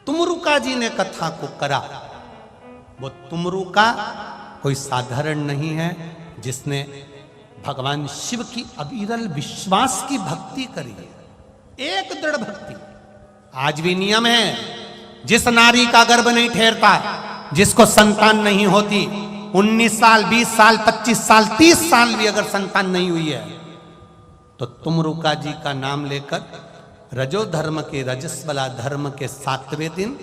तुमरुका जी ने कथा को करा। वो तुमरुका कोई साधारण नहीं है, जिसने भगवान शिव की अविरल विश्वास की भक्ति करी है, एक दृढ़ भक्ति। आज भी नियम है, जिस नारी का गर्भ नहीं ठहरता, जिसको संतान नहीं होती, 19 साल 20 साल 25 साल 30 साल भी अगर संतान नहीं हुई है, तो तुमरुका जी का नाम लेकर रजो धर्म के रजस्वला धर्म के 7वें दिन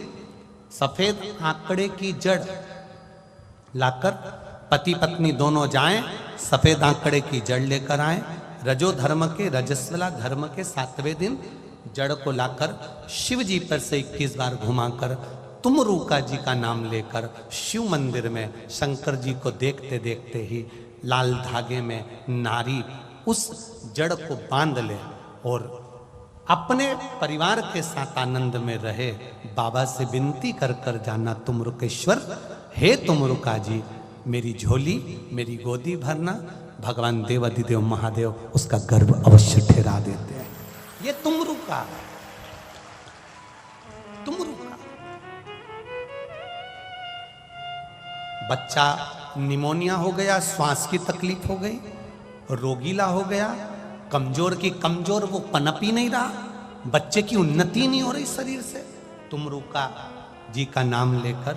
सफेद आंकड़े की जड़ लाकर पति पत्नी दोनों जाएं, सफेद आंकड़े की जड़ लेकर आए। रजो धर्म के रजस्वला धर्म के 7वें दिन जड़ को लाकर शिव जी पर से 21 बार घुमाकर तुमरुका जी का नाम लेकर शिव मंदिर में शंकर जी को देखते देखते ही लाल धागे में नारी उस जड़ को बांध ले और अपने परिवार के साथ आनंद में रहे। बाबा से विनती कर कर जाना, तुमरुकेश्वर, हे तुमरुका जी, मेरी झोली मेरी गोदी भरना। भगवान देवाधिदेव महादेव उसका गर्भ अवश्य ठहरा देते हैं। ये तुमरुका, तुमरुका। बच्चा निमोनिया हो गया, श्वास की तकलीफ हो गई, रोगीला हो गया, कमजोर की कमजोर, वो पनप ही नहीं रहा, बच्चे की उन्नति नहीं हो रही शरीर से। तुमरुका जी का नाम लेकर,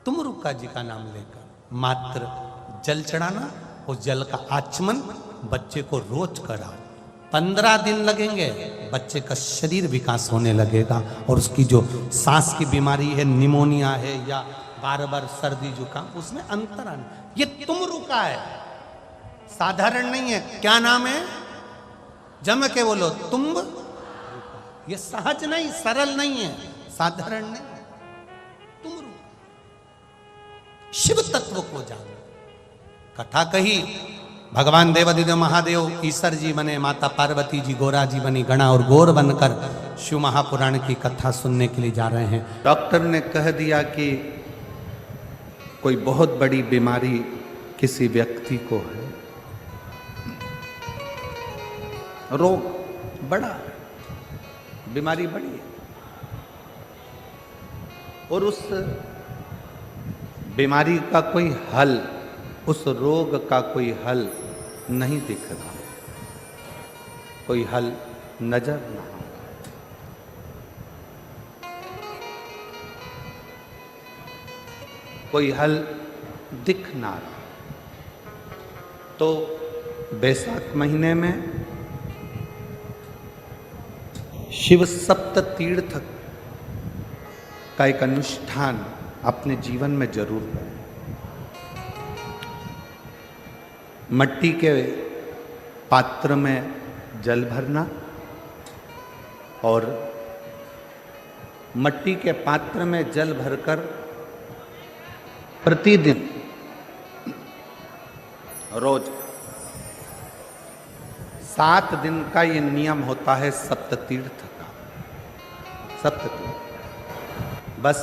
तुमरुका जी का नाम लेकर मात्र जल चढ़ाना, उस जल का आचमन बच्चे को रोज करा। 15 दिन लगेंगे, बच्चे का शरीर विकास होने लगेगा और उसकी जो सांस की बीमारी है, निमोनिया है या बार बार सर्दी जुकाम, उसमें अंतर आना। ये तुमरुका है, साधारण नहीं है। क्या नाम है? जम के बोलो, तुम। ये सहज नहीं, सरल नहीं है, साधारण नहीं है। तुमरुका शिव तत्व को जानो। कथा कही, भगवान देवाधिदेव महादेव ईश्वर जी बने, माता पार्वती जी गोरा जी बनी, गणा और गोर बनकर शिव महापुराण की कथा सुनने के लिए जा रहे हैं। डॉक्टर ने कह दिया कि कोई बहुत बड़ी बीमारी किसी व्यक्ति को है, रोग बड़ा है, बीमारी बड़ी है, और उस बीमारी का कोई हल, उस रोग का कोई हल नहीं दिख रहा, कोई हल नजर ना आता। कोई हल दिख ना रहा। तो बैसाख महीने में शिव सप्त तीर्थ का एक अनुष्ठान अपने जीवन में जरूर करें। मट्टी के पात्र में जल भरना और मट्टी के पात्र में जल भरकर प्रतिदिन रोज 7 दिन का ये नियम होता है सप्ततीर्थ का। सप्ततीर्थ बस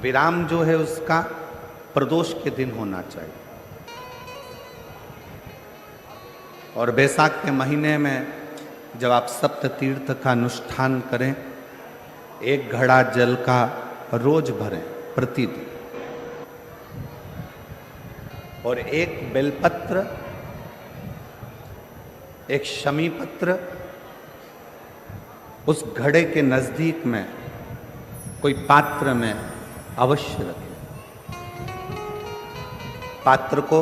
विराम जो है उसका प्रदोष के दिन होना चाहिए। और बैसाख के महीने में जब आप सप्ततीर्थ का अनुष्ठान करें, 1 घड़ा जल का रोज भरें प्रतिदिन, और 1 बेलपत्र, 1 शमी पत्र उस घड़े के नजदीक में कोई पात्र में अवश्य रखें। पात्र को,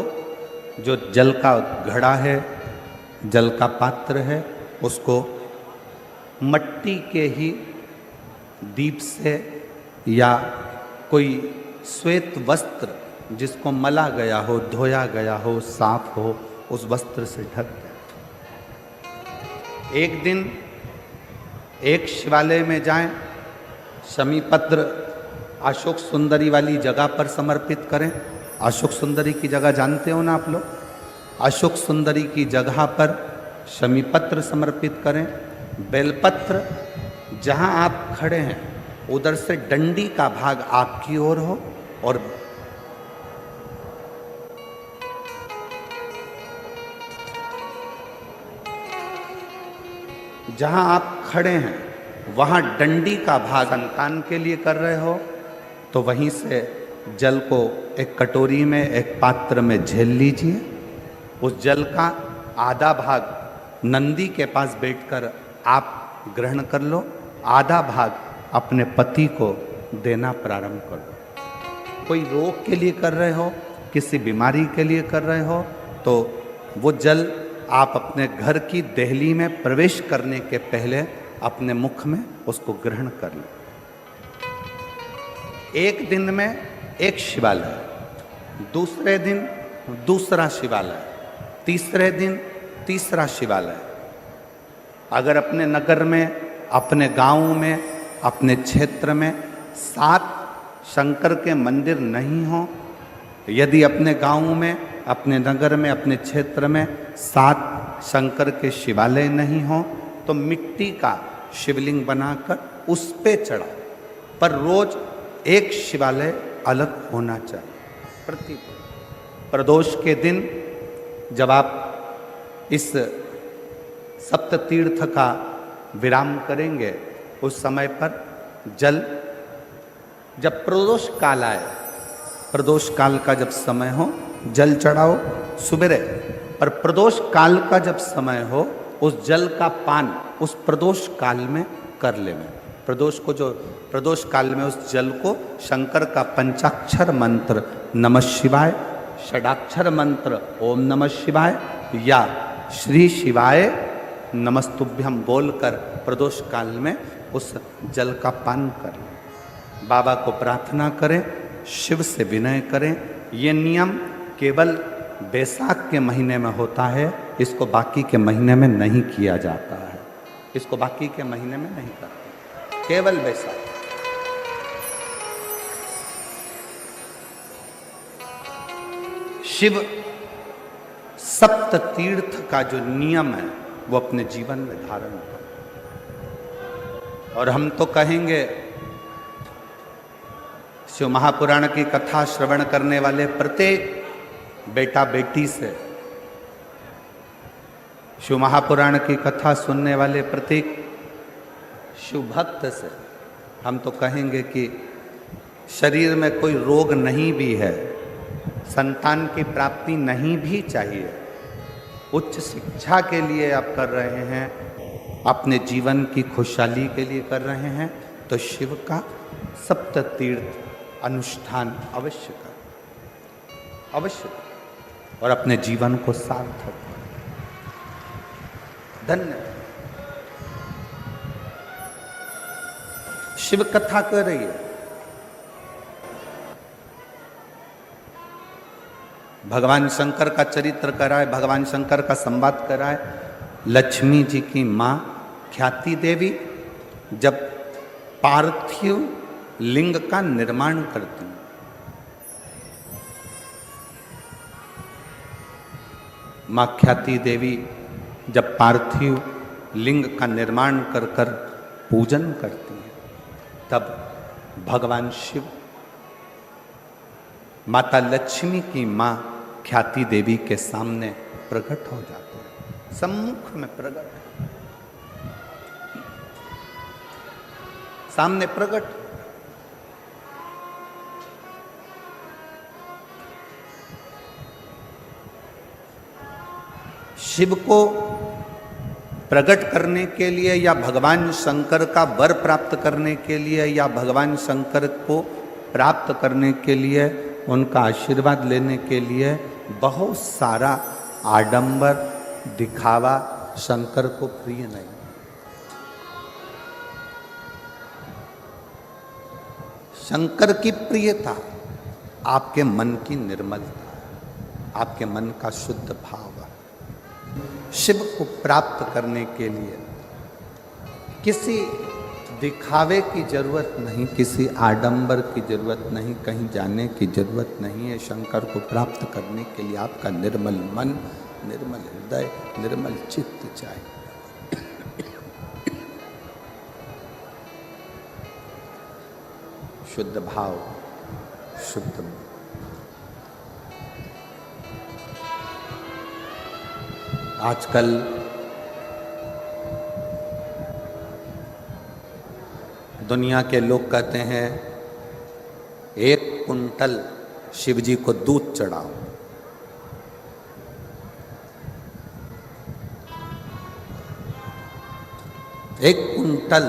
जो जल का घड़ा है, जल का पात्र है, उसको मट्टी के ही दीप से या कोई श्वेत वस्त्र जिसको मला गया हो, धोया गया हो, साफ हो, उस वस्त्र से ढक दें। एक दिन एक शिवालय में जाएं, शमी पत्र अशोक सुंदरी वाली जगह पर समर्पित करें। अशोक सुंदरी की जगह जानते हो ना आप लोग? अशोक सुंदरी की जगह पर शमी पत्र समर्पित करें। बेलपत्र जहां आप खड़े हैं उधर से डंडी का भाग आपकी ओर हो, और जहां आप खड़े हैं वहां डंडी का भाग संतान के लिए कर रहे हो तो वहीं से जल को एक कटोरी में, एक पात्र में झेल लीजिए। उस जल का आधा भाग नंदी के पास बैठकर आप ग्रहण कर लो, आधा भाग अपने पति को देना प्रारंभ कर दो। कोई रोग के लिए कर रहे हो, किसी बीमारी के लिए कर रहे हो, तो वो जल आप अपने घर की देहली में प्रवेश करने के पहले अपने मुख में उसको ग्रहण कर लो। एक दिन में एक शिवालय, दूसरे दिन दूसरा शिवालय, तीसरे दिन तीसरा शिवालय। अगर अपने नगर में, अपने गांव में, अपने क्षेत्र में 7 शंकर के मंदिर नहीं हो, यदि अपने गांव में, अपने नगर में, अपने क्षेत्र में 7 शंकर के शिवालय नहीं हो, तो मिट्टी का शिवलिंग बनाकर उस पे चढ़ाओ, पर रोज एक शिवालय अलग होना चाहिए। प्रदोष के दिन जब आप इस सप्त तीर्थ का विराम करेंगे, उस समय पर जल, जब प्रदोष काल आए, प्रदोष काल का जब समय हो जल चढ़ाओ सुबेरे, पर प्रदोष काल का जब समय हो उस जल का पान उस प्रदोष काल में कर लेना। प्रदोष को, जो प्रदोष काल में उस जल को शंकर का पंचाक्षर मंत्र नमः शिवाय, षडाक्षर मंत्र ओम नमः शिवाय या श्री शिवाय नमस्तुभ्यम बोलकर प्रदोष काल में उस जल का पान करें। बाबा को प्रार्थना करें, शिव से विनय करें। ये नियम केवल बैसाख के महीने में होता है, इसको बाकी के महीने में नहीं किया जाता है। इसको बाकी के महीने में नहीं करते, केवल बैसाख। शिव सप्त तीर्थ का जो नियम है वो अपने जीवन में धारण करें। और हम तो कहेंगे, शिव महापुराण की कथा श्रवण करने वाले प्रत्येक बेटा बेटी से, शिव महापुराण की कथा सुनने वाले प्रत्येक शिव भक्त से हम तो कहेंगे कि शरीर में कोई रोग नहीं भी है, संतान की प्राप्ति नहीं भी चाहिए, उच्च शिक्षा के लिए आप कर रहे हैं, अपने जीवन की खुशहाली के लिए कर रहे हैं, तो शिव का सप्त तीर्थ अनुष्ठान अवश्य करें, अवश्य करें और अपने जीवन को सार्थक करें। धन्यवाद। शिव कथा कर रही है, भगवान शंकर का चरित्र कराए, भगवान शंकर का संवाद कराए। लक्ष्मी जी की माँ ख्याति देवी जब पार्थिव लिंग का निर्माण करती, माँ ख्याति देवी जब पार्थिव लिंग का निर्माण कर कर पूजन करती है, तब भगवान शिव माता लक्ष्मी की माँ ख्याति देवी के सामने प्रकट हो जाते हैं, सम्मुख में प्रकट, सामने प्रकट। शिव को प्रकट करने के लिए या भगवान शंकर का वर प्राप्त करने के लिए या भगवान शंकर को प्राप्त करने के लिए, उनका आशीर्वाद लेने के लिए बहुत सारा आडंबर दिखावा शंकर को प्रिय नहीं। शंकर की प्रियता आपके मन की निर्मलता, आपके मन का शुद्ध भाव। शिव को प्राप्त करने के लिए किसी दिखावे की जरूरत नहीं, किसी आडंबर की जरूरत नहीं, कहीं जाने की जरूरत नहीं है। शंकर को प्राप्त करने के लिए आपका निर्मल मन, निर्मल हृदय, निर्मल चित्त चाहिए। शुद्ध भाव, शुद्ध मन। आजकल दुनिया के लोग कहते हैं 1 कुंटल शिव जी को दूध चढ़ाओ। एक कुंटल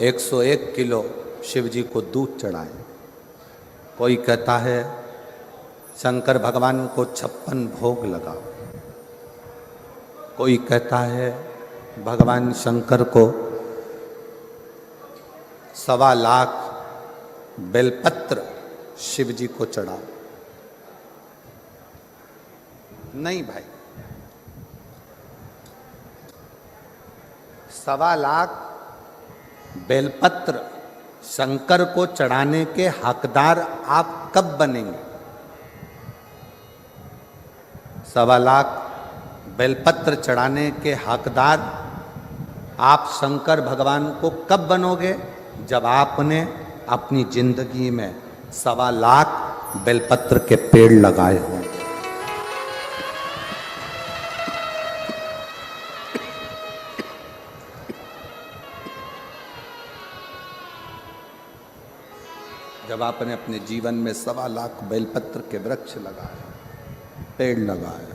101 किलो शिव जी को दूध चढ़ाए। कोई कहता है शंकर भगवान को 56 भोग लगाओ। कोई कहता है भगवान शंकर को 1.25 लाख बेलपत्र शिव जी को चढ़ाओ। नहीं भाई, 1.25 लाख बेलपत्र शंकर को चढ़ाने के हकदार आप कब बनेंगे? 1.25 लाख बेलपत्र चढ़ाने के हकदार आप शंकर भगवान को कब बनोगे? जब आपने अपनी जिंदगी में 1.25 लाख बेलपत्र के पेड़ लगाए हों। जब आपने अपने जीवन में 1.25 लाख बेलपत्र के वृक्ष लगाए, पेड़ लगाए,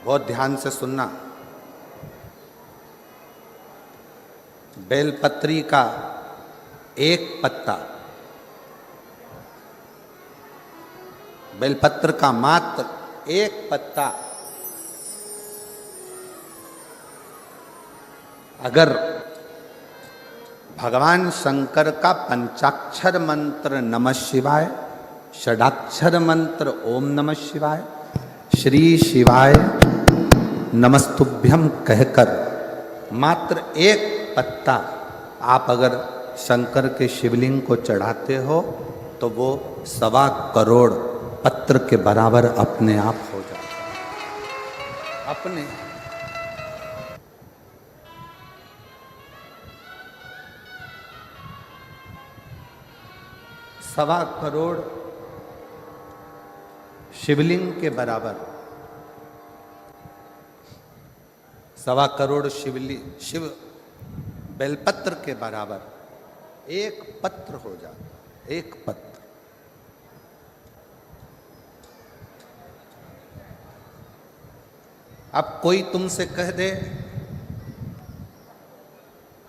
बहुत ध्यान से सुनना। बेलपत्री का एक पत्ता, बेलपत्र का मात्र एक पत्ता अगर भगवान शंकर का पंचाक्षर मंत्र नमः शिवाय, षडाक्षर मंत्र ओम नमः शिवाय, श्री शिवाय नमस्तुभ्यम कहकर मात्र एक पत्ता आप अगर शंकर के शिवलिंग को चढ़ाते हो तो वो 1.25 करोड़ पत्र के बराबर अपने आप हो जाता है। अपने 1.25 करोड़ शिवलिंग के बराबर, 1.25 करोड़ शिव बेलपत्र के बराबर एक पत्र हो जाता। एक पत्र। अब कोई तुमसे कह दे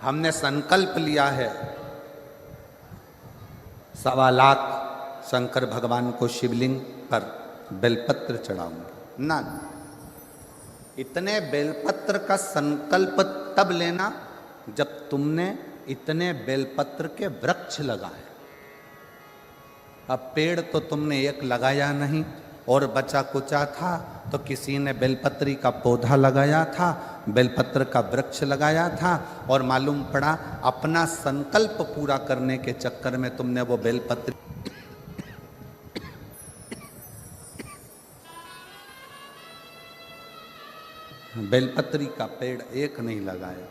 हमने संकल्प लिया है 1.25 लाख शंकर भगवान को शिवलिंग पर बेलपत्र चढ़ाऊंगा। ना, इतने बेलपत्र का संकल्प तब लेना जब तुमने इतने बेलपत्र के वृक्ष लगाए। अब पेड़ तो तुमने एक लगाया नहीं और बचा कुचा था तो किसी ने बेलपत्री का पौधा लगाया था, बेलपत्र का वृक्ष लगाया था और मालूम पड़ा अपना संकल्प पूरा करने के चक्कर में तुमने वो बेलपत्री बेलपत्री का पेड़ एक नहीं लगाया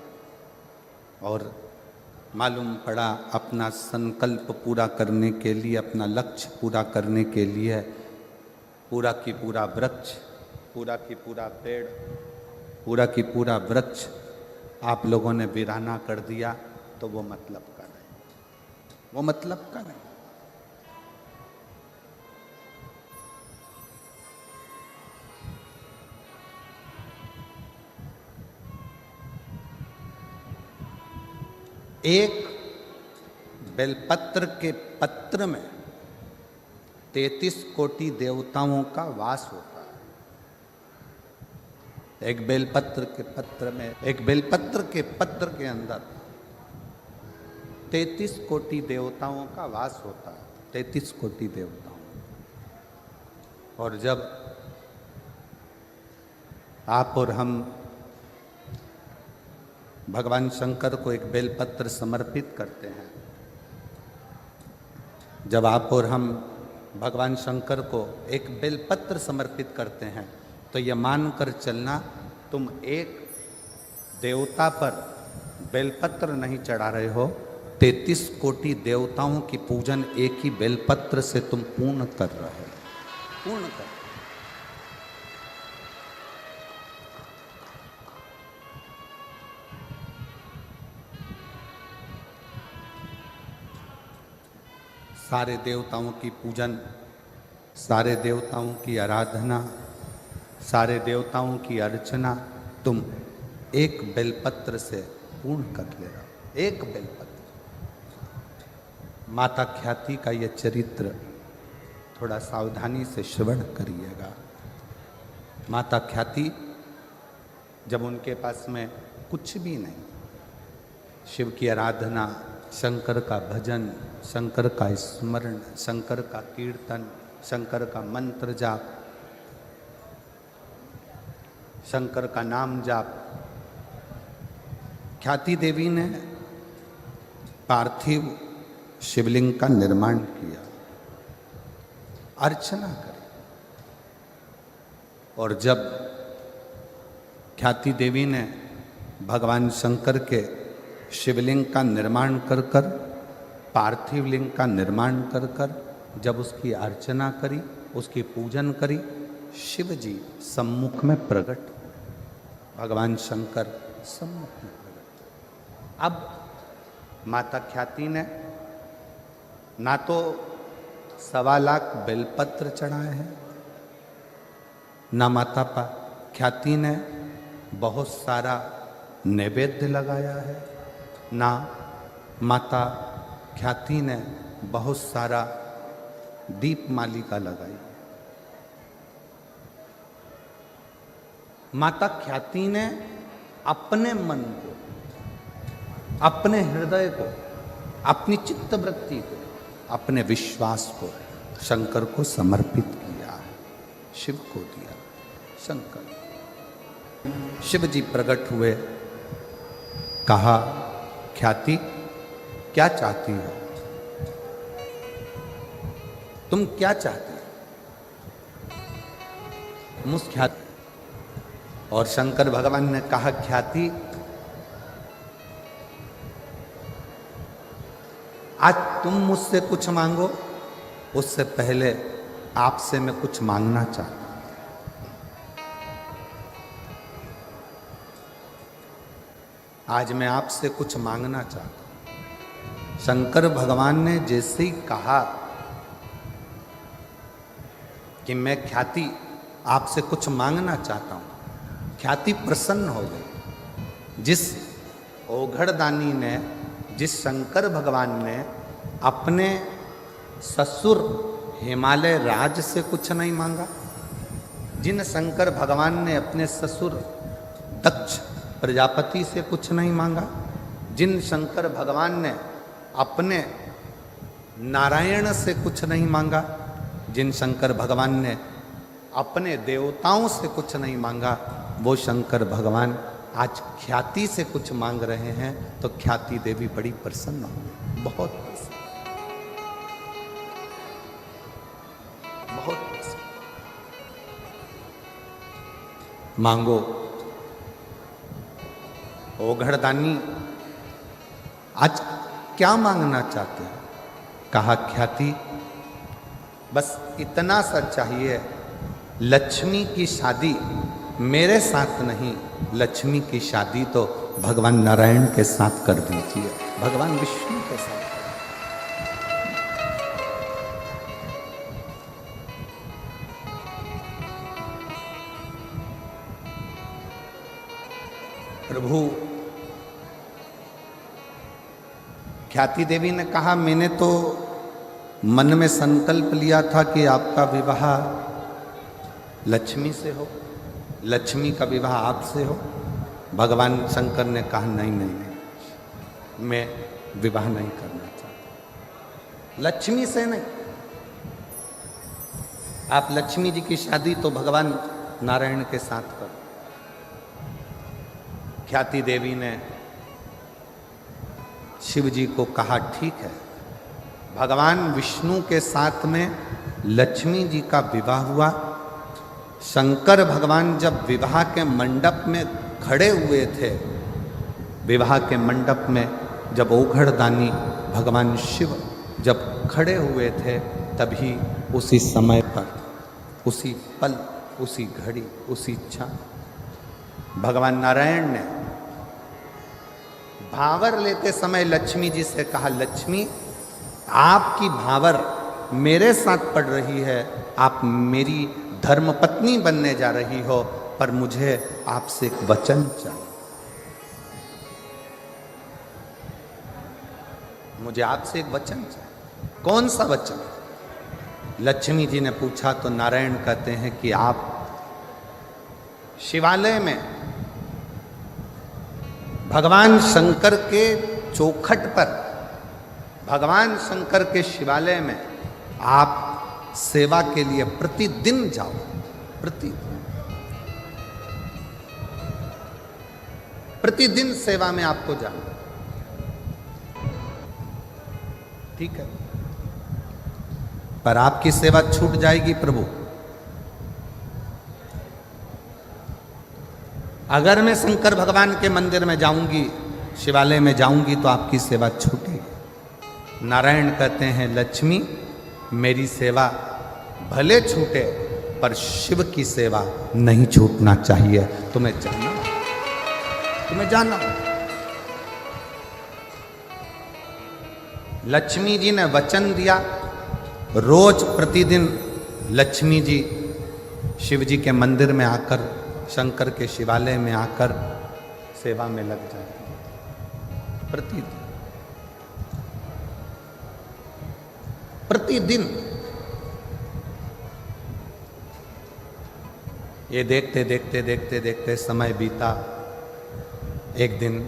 और मालूम पड़ा अपना संकल्प पूरा करने के लिए, अपना लक्ष्य पूरा करने के लिए पूरा की पूरा वृक्ष, पूरा की पूरा पेड़, पूरा की पूरा वृक्ष आप लोगों ने वीराना कर दिया तो वो मतलब का नहीं। वो मतलब का नहीं। एक बेलपत्र के पत्र में 33 कोटि देवताओं का वास होता है। एक बेलपत्र के पत्र में, एक बेलपत्र के पत्र के अंदर 33 कोटि देवताओं का वास होता है। 33 कोटि देवताओं। और जब आप और हम भगवान शंकर को एक बेलपत्र समर्पित करते हैं, जब आप और हम भगवान शंकर को एक बेलपत्र समर्पित करते हैं तो ये मानकर चलना तुम एक देवता पर बेलपत्र नहीं चढ़ा रहे हो, 33 कोटि देवताओं की पूजन एक ही बेलपत्र से तुम पूर्ण कर रहे हो। पूर्ण कर। सारे देवताओं की पूजन, सारे देवताओं की आराधना, सारे देवताओं की अर्चना तुम एक बेलपत्र से पूर्ण कर ले रहा। एक बेलपत्र। माता ख्याति का यह चरित्र थोड़ा सावधानी से श्रवण करिएगा। माता ख्याति जब उनके पास में कुछ भी नहीं, शिव की आराधना, शंकर का भजन, शंकर का स्मरण, शंकर का कीर्तन, शंकर का मंत्र जाप, शंकर का नाम जाप, ख्याति देवी ने पार्थिव शिवलिंग का निर्माण किया, अर्चना करी। और जब ख्याति देवी ने भगवान शंकर के शिवलिंग का निर्माण कर कर, पार्थिव लिंग का निर्माण कर कर जब उसकी अर्चना करी, उसकी पूजन करी, शिव जी सम्मुख में प्रकट, भगवान शंकर सम्मुख में प्रकट। अब माता ख्याति ने ना तो 1.25 लाख बेलपत्र चढ़ाए हैं, ना माता ख्याति ने बहुत सारा नैवेद्य लगाया है, ना माता ख्याति ने बहुत सारा दीप मालिका लगाई। माता ख्याति ने अपने मन को, अपने हृदय को, अपनी चित्तवृत्ति को, अपने विश्वास को शंकर को समर्पित किया, शिव को दिया। शंकर शिव जी प्रकट हुए, कहा ख्याति क्या चाहती हो, तुम क्या चाहती हो? मुस्ख्याति। और शंकर भगवान ने कहा ख्याति आज तुम मुझसे कुछ मांगो, उससे पहले आपसे मैं कुछ मांगना चाहता हूं। आज मैं आपसे कुछ मांगना चाहता हूं। शंकर भगवान ने जैसे ही कहा कि मैं ख्याति आपसे कुछ मांगना चाहता हूं, ख्याति प्रसन्न हो गई। जिस ओघड़दानी ने, जिस शंकर भगवान ने अपने ससुर हिमालय राज से कुछ नहीं मांगा, जिन शंकर भगवान ने अपने ससुर दक्ष प्रजापति से कुछ नहीं मांगा, जिन शंकर भगवान ने अपने नारायण से कुछ नहीं मांगा, जिन शंकर भगवान ने अपने देवताओं से कुछ नहीं मांगा, वो शंकर भगवान आज ख्याति से कुछ मांग रहे हैं। तो ख्याति देवी बड़ी प्रसन्न हो गई, बहुत प्रसन्न, बहुत प्रसन्न। मांगो। ओघड़दानी आज क्या मांगना चाहते हैं? कहा ख्याति बस इतना सा चाहिए, लक्ष्मी की शादी मेरे साथ नहीं, लक्ष्मी की शादी तो भगवान नारायण के साथ कर दीजिए, भगवान विष्णु के साथ। प्रभु ख्याति देवी ने कहा मैंने तो मन में संकल्प लिया था कि आपका विवाह लक्ष्मी से हो, लक्ष्मी का विवाह आपसे हो। भगवान शंकर ने कहा नहीं नहीं नहीं, मैं विवाह नहीं करना चाहता, लक्ष्मी से नहीं। आप लक्ष्मी जी की शादी तो भगवान नारायण के साथ करो। ख्याति देवी ने शिव जी को कहा ठीक है। भगवान विष्णु के साथ में लक्ष्मी जी का विवाह हुआ। शंकर भगवान जब विवाह के मंडप में खड़े हुए थे, विवाह के मंडप में जब ओघड़दानी भगवान शिव जब खड़े हुए थे, तभी उसी समय पर उसी पल, उसी घड़ी, उसी क्षण भगवान नारायण ने भावर लेते समय लक्ष्मी जी से कहा, लक्ष्मी आपकी भावर मेरे साथ पड़ रही है, आप मेरी धर्मपत्नी बनने जा रही हो, पर मुझे आपसे एक वचन चाहिए, मुझे आपसे एक वचन चाहिए। कौन सा वचन? लक्ष्मी जी ने पूछा तो नारायण कहते हैं कि आप शिवालय में भगवान शंकर के चौखट पर, भगवान शंकर के शिवालय में आप सेवा के लिए प्रतिदिन जाओ, प्रतिदिन सेवा में आपको जाना, ठीक है? पर आपकी सेवा छूट जाएगी प्रभु। अगर मैं शंकर भगवान के मंदिर में जाऊंगी, शिवालय में जाऊंगी, तो आपकी सेवा छूटेगी। नारायण कहते हैं, लक्ष्मी मेरी सेवा भले छूटे, पर शिव की सेवा नहीं छूटना चाहिए। तुम्हें जाना, तुम्हें जाना। लक्ष्मी जी ने वचन दिया, रोज प्रतिदिन लक्ष्मी जी शिव जी के मंदिर में आकर, शंकर के शिवालय में आकर सेवा में लग जाती, प्रतिदिन। ये देखते देखते देखते देखते समय बीता। एक दिन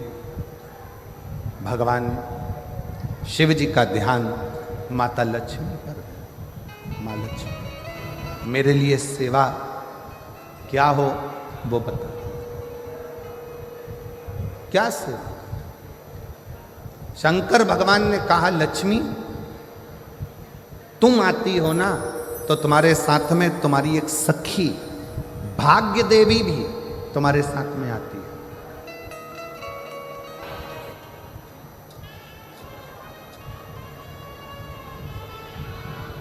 भगवान शिव जी का ध्यान माता लक्ष्मी पर है। माँ लक्ष्मी, मेरे लिए सेवा क्या हो वो बता, क्या सेवा? शंकर भगवान ने कहा, लक्ष्मी तुम आती हो ना, तो तुम्हारे साथ में तुम्हारी एक सखी भाग्य देवी भी तुम्हारे साथ में आती है।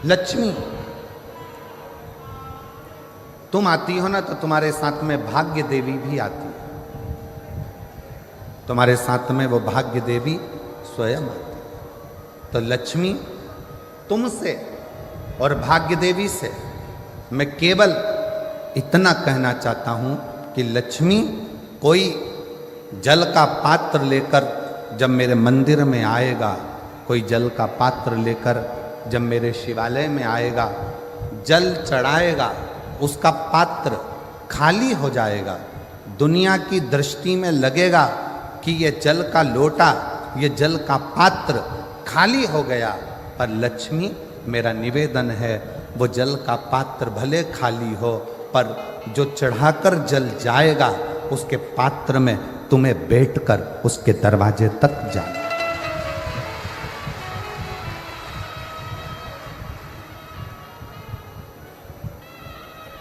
लक्ष्मी तुम आती हो ना, तो तुम्हारे साथ में भाग्य देवी भी आती है। तुम्हारे साथ में वो भाग्य देवी स्वयं आती है। तो लक्ष्मी तुमसे और भाग्य देवी से मैं केवल इतना कहना चाहता हूं कि लक्ष्मी कोई जल का पात्र लेकर जब मेरे मंदिर में आएगा, कोई जल का पात्र लेकर जब मेरे शिवालय में आएगा, जल चढ़ाएगा, उसका पात्र खाली हो जाएगा, दुनिया की दृष्टि में लगेगा कि ये जल का लोटा, ये जल का पात्र खाली हो गया। पर लक्ष्मी मेरा निवेदन है, वो जल का पात्र भले खाली हो, पर जो चढ़ाकर जल जाएगा उसके पात्र में तुम्हें बैठकर उसके दरवाजे तक जाना।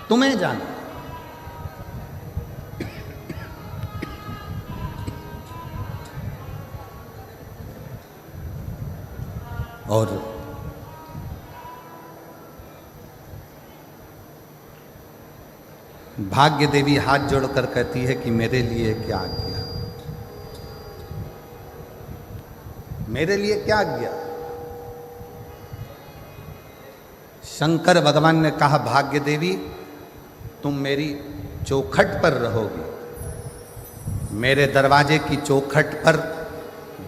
तुम्हें जाना। और भाग्य देवी हाथ जोड़कर कहती है कि मेरे लिए क्या आज्ञा, मेरे लिए क्या आज्ञा? शंकर भगवान ने कहा, भाग्य देवी तुम मेरी चौखट पर रहोगी, मेरे दरवाजे की चौखट पर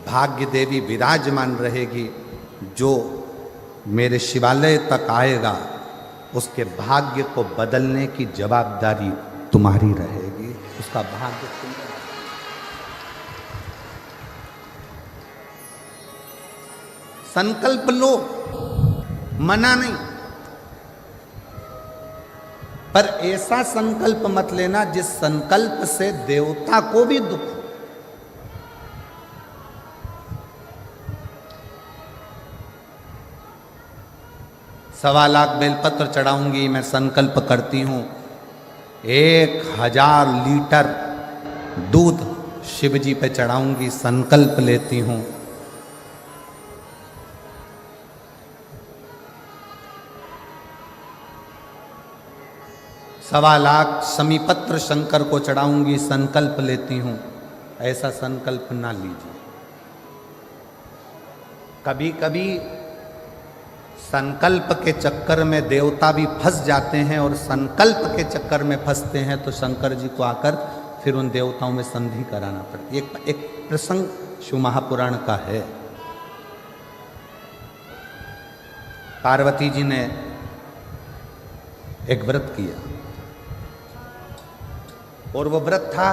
भाग्य देवी विराजमान रहेगी। जो मेरे शिवालय तक आएगा उसके भाग्य को बदलने की जवाबदारी तुम्हारी रहेगी, उसका भाग्य तुम्हारा। संकल्प लो, मना नहीं, पर ऐसा संकल्प मत लेना जिस संकल्प से देवता को भी दुख। 1.25 लाख बेलपत्र चढ़ाऊंगी, मैं संकल्प करती हूं 1000 लीटर दूध शिव जी पे चढ़ाऊंगी, संकल्प लेती हूं। 1.25 लाख समीपत्र शंकर को चढ़ाऊंगी, संकल्प लेती हूं, ऐसा संकल्प ना लीजिए। कभी कभी संकल्प के चक्कर में देवता भी फंस जाते हैं, और संकल्प के चक्कर में फंसते हैं तो शंकर जी को आकर फिर उन देवताओं में संधि कराना पड़ती है। एक प्रसंग शिव महापुराण का है। पार्वती जी ने एक व्रत किया, और वो व्रत था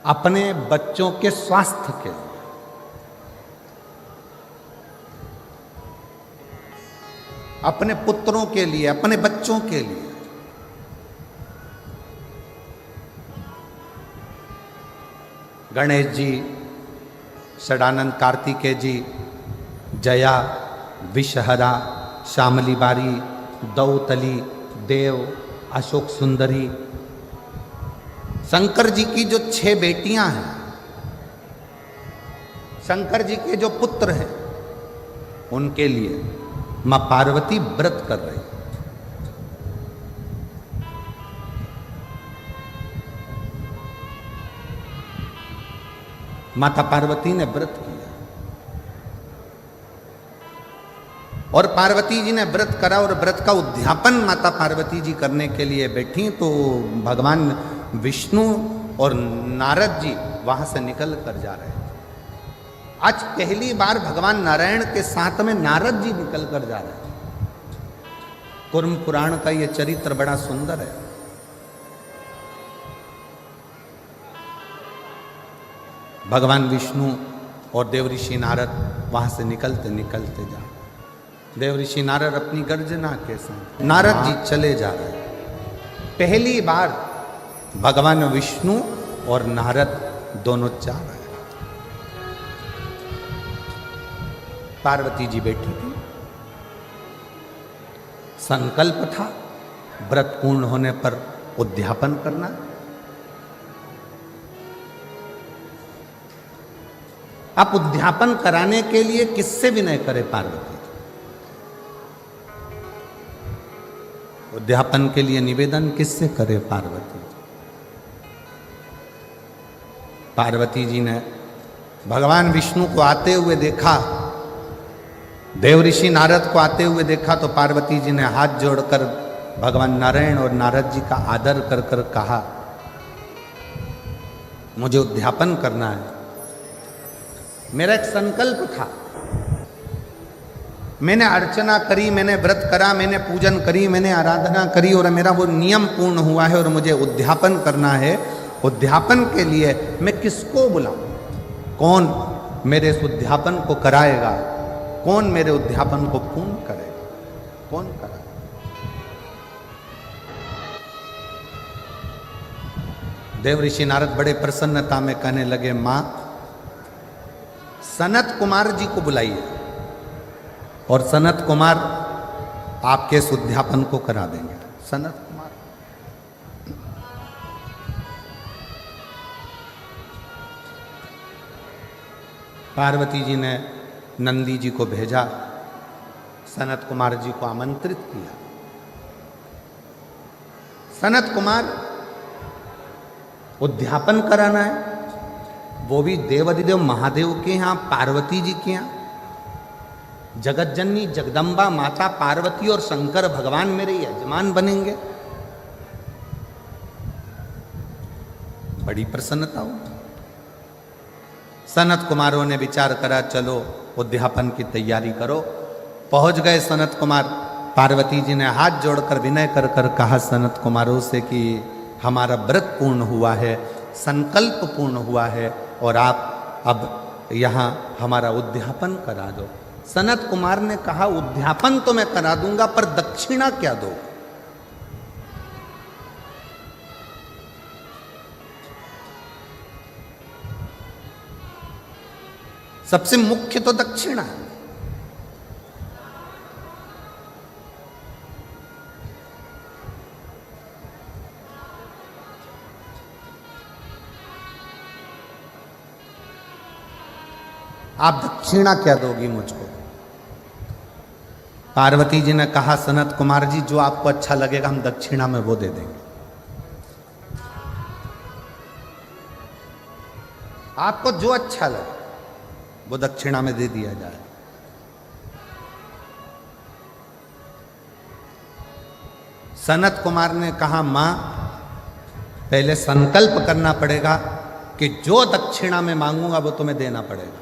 अपने बच्चों के स्वास्थ्य के लिए। अपने पुत्रों के लिए, अपने बच्चों के लिए। गणेश जी, षडानंद कार्तिकेय जी, जया, विषहरा, श्यामली बारी, दौतली, देव, अशोक सुंदरी, शंकर जी की जो 6 बेटियां हैं, शंकर जी के जो पुत्र हैं, उनके लिए मां पार्वती व्रत कर रही। माता पार्वती ने व्रत किया, और पार्वती जी ने व्रत करा, और व्रत का उद्यापन माता पार्वती जी करने के लिए बैठी तो भगवान विष्णु और नारद जी वहां से निकल कर जा रहे थे। आज पहली बार भगवान नारायण के साथ में नारद जी निकल कर जा रहे हैं। कुर्म पुराण का यह चरित्र बड़ा सुंदर है। भगवान विष्णु और देव ऋषि नारद वहां से निकलते निकलते जा रहे। देव ऋषि नारद अपनी गर्जना के साथ, नारद जी चले जा रहे। पहली बार भगवान विष्णु और नारद दोनों जा रहे। पार्वती जी बैठी थी, संकल्प था व्रत पूर्ण होने पर उद्यापन करना। आप उद्यापन कराने के लिए किससे विनय करे पार्वती? उद्यापन के लिए निवेदन किससे करे पार्वती? पार्वती जी ने भगवान विष्णु को आते हुए देखा, देव ऋषि नारद को आते हुए देखा, तो पार्वती जी ने हाथ जोड़कर भगवान नारायण और नारद जी का आदर कर कर कहा, मुझे उद्यापन करना है। मेरा एक संकल्प था, मैंने अर्चना करी, मैंने व्रत करा, मैंने पूजन करी, मैंने आराधना करी, और मेरा वो नियम पूर्ण हुआ है, और मुझे उद्यापन करना है। उद्यापन के लिए मैं किसको बुलाऊं? कौन मेरे इस उद्यापन को कराएगा? कौन मेरे उद्यापन को पूर्ण करेगा? कौन कराएगा? देव ऋषि नारद बड़े प्रसन्नता में कहने लगे, मां, सनत कुमार जी को बुलाइए, और सनत कुमार आपके इस उद्यापन को करा देंगे। सनत कुमार पार्वती जी ने नंदी जी को भेजा, सनत कुमार जी को आमंत्रित किया। सनत कुमार उद्यापन कराना है, वो भी देवाधिदेव महादेव के यहाँ, पार्वती जी के यहाँ। जगत जननी जगदम्बा माता पार्वती और शंकर भगवान मेरे यजमान बनेंगे। बड़ी प्रसन्नता हो। सनत कुमारों ने विचार करा, चलो उद्यापन की तैयारी करो। पहुंच गए सनत कुमार। पार्वती जी ने हाथ जोड़कर विनय कर कर कहा सनत कुमारों से कि हमारा व्रत पूर्ण हुआ है, संकल्प पूर्ण हुआ है, और आप अब यहाँ हमारा उद्यापन करा दो। सनत कुमार ने कहा, उद्यापन तो मैं करा दूंगा, पर दक्षिणा क्या दो? सबसे मुख्य तो दक्षिणा है। आप दक्षिणा क्या दोगी मुझको? पार्वती जी ने कहा सनत कुमार जी जो आपको अच्छा लगेगा हम दक्षिणा में वो दे देंगे, आपको जो अच्छा लगे वो दक्षिणा में दे दिया जाए। सनत कुमार ने कहा मां पहले संकल्प करना पड़ेगा कि जो दक्षिणा में मांगूंगा वो तुम्हें देना पड़ेगा।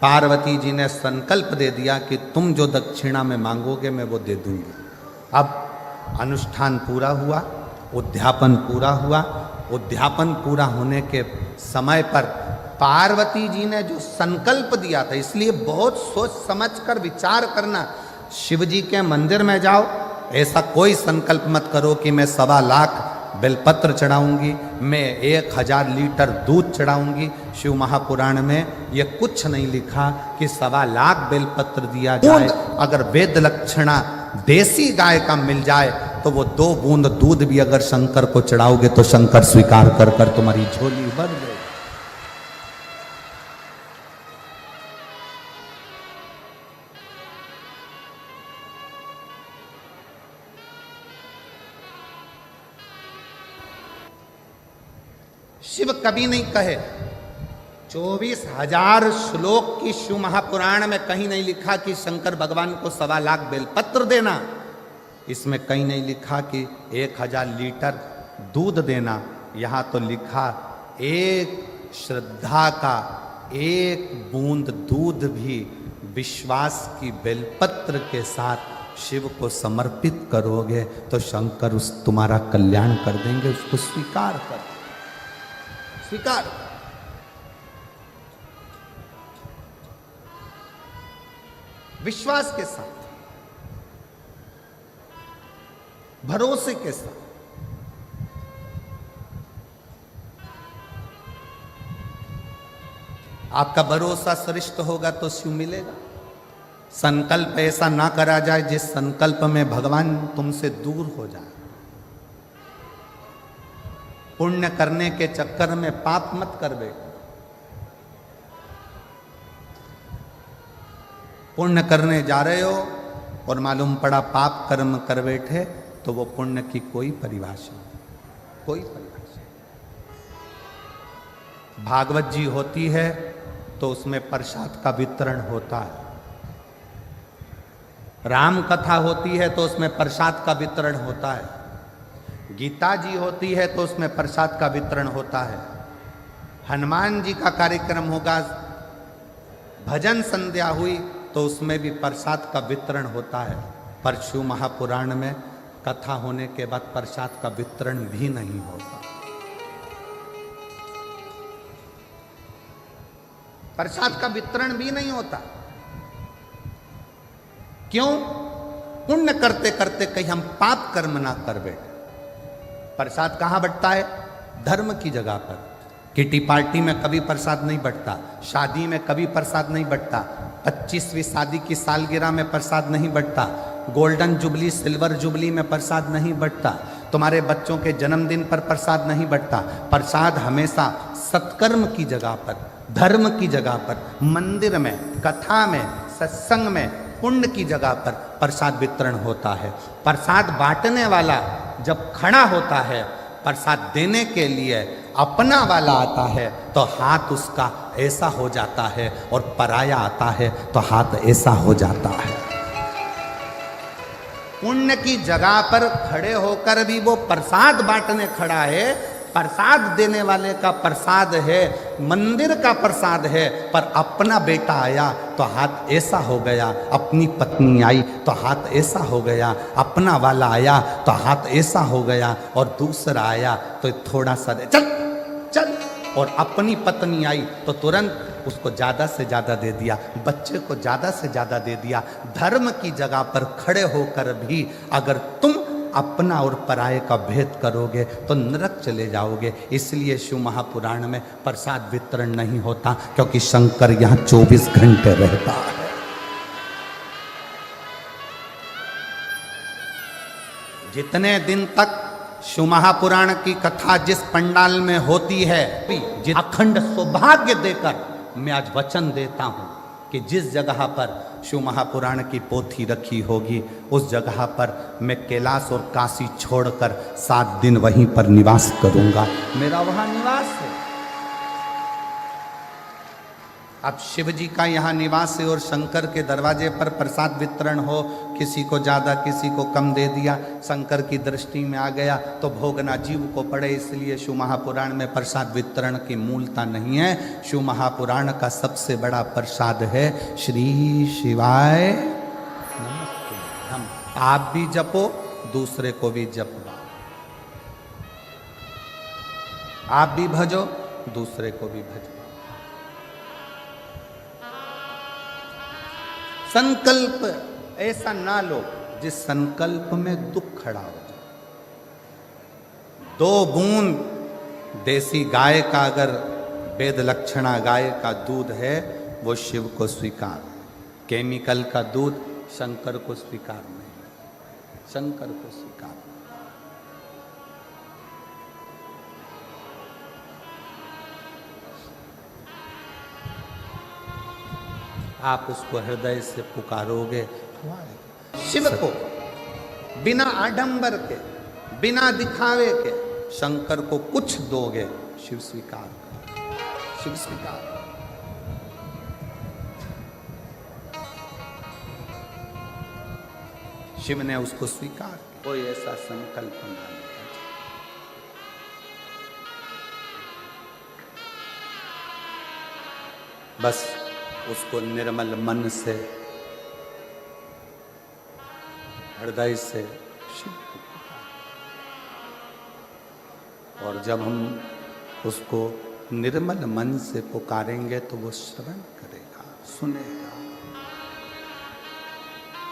पार्वती जी ने संकल्प दे दिया कि तुम जो दक्षिणा में मांगोगे मैं वो दे दूंगी। अब अनुष्ठान पूरा हुआ, उद्यापन पूरा हुआ। उद्यापन पूरा होने के समय पर पार्वती जी ने जो संकल्प दिया था, इसलिए बहुत सोच समझकर विचार करना। शिव जी के मंदिर में जाओ, ऐसा कोई संकल्प मत करो कि मैं 1.25 लाख बेलपत्र चढ़ाऊंगी, मैं 1000 लीटर दूध चढ़ाऊंगी। शिव महापुराण में ये कुछ नहीं लिखा कि 1.25 लाख बेलपत्र दिया जाए। अगर वेद लक्षणा देसी गाय का मिल जाए तो वो 2 बूंद दूध भी अगर शंकर को चढ़ाओगे तो शंकर स्वीकार कर कर तुम्हारी झोली भर दे। शिव कभी नहीं कहे, 24,000 श्लोक की शिव महापुराण में कहीं नहीं लिखा कि शंकर भगवान को 1.25 लाख बेलपत्र देना। इसमें कहीं नहीं लिखा कि 1000 लीटर दूध देना। यहां तो लिखा एक श्रद्धा का 1 बूंद दूध भी विश्वास की बेलपत्र के साथ शिव को समर्पित करोगे तो शंकर उस तुम्हारा कल्याण कर देंगे। उसको स्वीकार कर, स्वीकार। विश्वास के साथ, भरोसे के साथ। आपका भरोसा श्रेष्ठ होगा तो शिव मिलेगा। संकल्प ऐसा ना करा जाए जिस संकल्प में भगवान तुमसे दूर हो जाए। पुण्य करने के चक्कर में पाप मत कर बैठो। पुण्य करने जा रहे हो और मालूम पड़ा पाप कर्म कर बैठे तो वो पुण्य की कोई परिभाषा नहीं, कोई परिभाषा। भागवत जी होती है तो उसमें प्रसाद का वितरण होता है। राम कथा होती है तो उसमें प्रसाद का वितरण होता है। गीता जी होती है तो उसमें प्रसाद का वितरण होता है। हनुमान जी का कार्यक्रम होगा, भजन संध्या हुई तो उसमें भी प्रसाद का वितरण होता है। पर शिव महापुराण में कथा होने के बाद प्रसाद का वितरण भी नहीं होता। प्रसाद का वितरण भी नहीं होता। क्यों? पुण्य करते करते कहीं हम पाप कर्म ना कर बैठे। प्रसाद कहाँ बंटता है? धर्म की जगह पर। किटी पार्टी में कभी प्रसाद नहीं बंटता, शादी में कभी प्रसाद नहीं बंटता, 25वीं शादी की सालगिरह में प्रसाद नहीं बंटता, गोल्डन जुबली सिल्वर जुबली में प्रसाद नहीं बंटता, तुम्हारे बच्चों के जन्मदिन पर प्रसाद नहीं बंटता। प्रसाद हमेशा सत्कर्म की जगह पर, धर्म की जगह पर, मंदिर में, कथा में, सत्संग में, पुण्य की जगह पर प्रसाद वितरण होता है। प्रसाद बांटने वाला जब खड़ा होता है, प्रसाद देने के लिए अपना वाला आता है तो हाथ उसका ऐसा हो जाता है और पराया आता है तो हाथ ऐसा हो जाता है। पुण्य की जगह पर खड़े होकर भी वो प्रसाद बांटने खड़ा है। प्रसाद देने वाले का प्रसाद है, मंदिर का प्रसाद है, पर अपना बेटा आया तो हाथ ऐसा हो गया, अपनी पत्नी आई तो हाथ ऐसा हो गया, अपना वाला आया तो हाथ ऐसा हो गया, और दूसरा आया तो थोड़ा सा चल चल, और अपनी पत्नी आई तो तुरंत उसको ज़्यादा से ज़्यादा दे दिया, बच्चे को ज़्यादा से ज़्यादा दे दिया। धर्म की जगह पर खड़े होकर भी अगर तुम अपना और पराये का भेद करोगे तो नरक चले जाओगे। इसलिए शिव महापुराण में प्रसाद वितरण नहीं होता, क्योंकि शंकर यहाँ 24 घंटे रहता है। जितने दिन तक शिव महापुराण की कथा जिस पंडाल में होती है, अखंड सौभाग्य देकर मैं आज वचन देता हूं कि जिस जगह पर शिव महापुराण की पोथी रखी होगी उस जगह पर मैं कैलाश और काशी छोड़कर 7 दिन वहीं पर निवास करूंगा, मेरा वहां निवास है। अब शिव जी का यहाँ निवास है और शंकर के दरवाजे पर प्रसाद वितरण हो, किसी को ज़्यादा किसी को कम दे दिया, शंकर की दृष्टि में आ गया तो भोगना जीव को पड़े, इसलिए शिव महापुराण में प्रसाद वितरण की मूलता नहीं है। शिव महापुराण का सबसे बड़ा प्रसाद है श्री शिवाय नमस्ते। हम आप भी जपो, दूसरे को भी जपवाओ, आप भी भजो, दूसरे को भी भजो। संकल्प ऐसा ना लो जिस संकल्प में दुख खड़ा हो जाए। 2 बूंद देसी गाय का अगर वेद लक्षणा गाय का दूध है वो शिव को स्वीकार, केमिकल का दूध शंकर को स्वीकार नहीं, शंकर को स्वीकार। आप उसको हृदय से पुकारोगे, शिव को बिना आडंबर के, बिना दिखावे के शंकर को कुछ दोगे, शिव स्वीकार कर, शिव स्वीकार। शिव ने उसको स्वीकार, कोई ऐसा संकल्प ना ले। बस उसको निर्मल मन से, हृदय से शिव को पुकार। और जब हम उसको निर्मल मन से पुकारेंगे तो वो श्रवण करेगा, सुनेगा,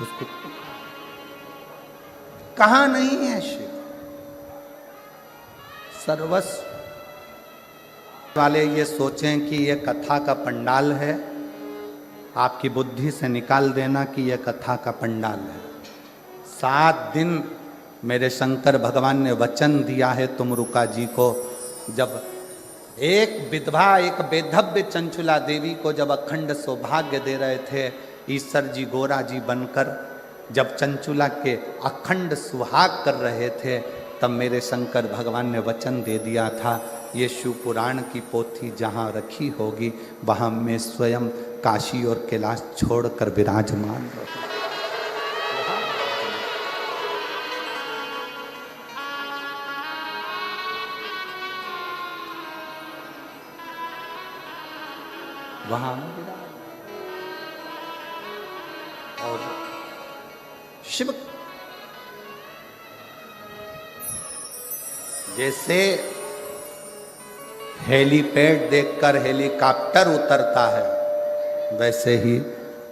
उसको कहाँ नहीं है शिव, सर्वस्व वाले ये सोचें कि ये कथा का पंडाल है, आपकी बुद्धि से निकाल देना कि यह कथा का पंडाल है। 7 दिन मेरे शंकर भगवान ने वचन दिया है तुमरुका जी को। जब एक विधवा, एक बेधव्य चंचुला देवी को जब अखंड सौभाग्य दे रहे थे ईश्वर जी गोरा जी बनकर, जब चंचुला के अखंड सुहाग कर रहे थे, तब मेरे शंकर भगवान ने वचन दे दिया था ये शिव पुराण की पोथी जहाँ रखी होगी वहाँ मैं स्वयं काशी और कैलाश छोड़कर विराजमान रहूं। वहां और शिव जैसे हेलीपैड देखकर हेलीकॉप्टर उतरता है, वैसे ही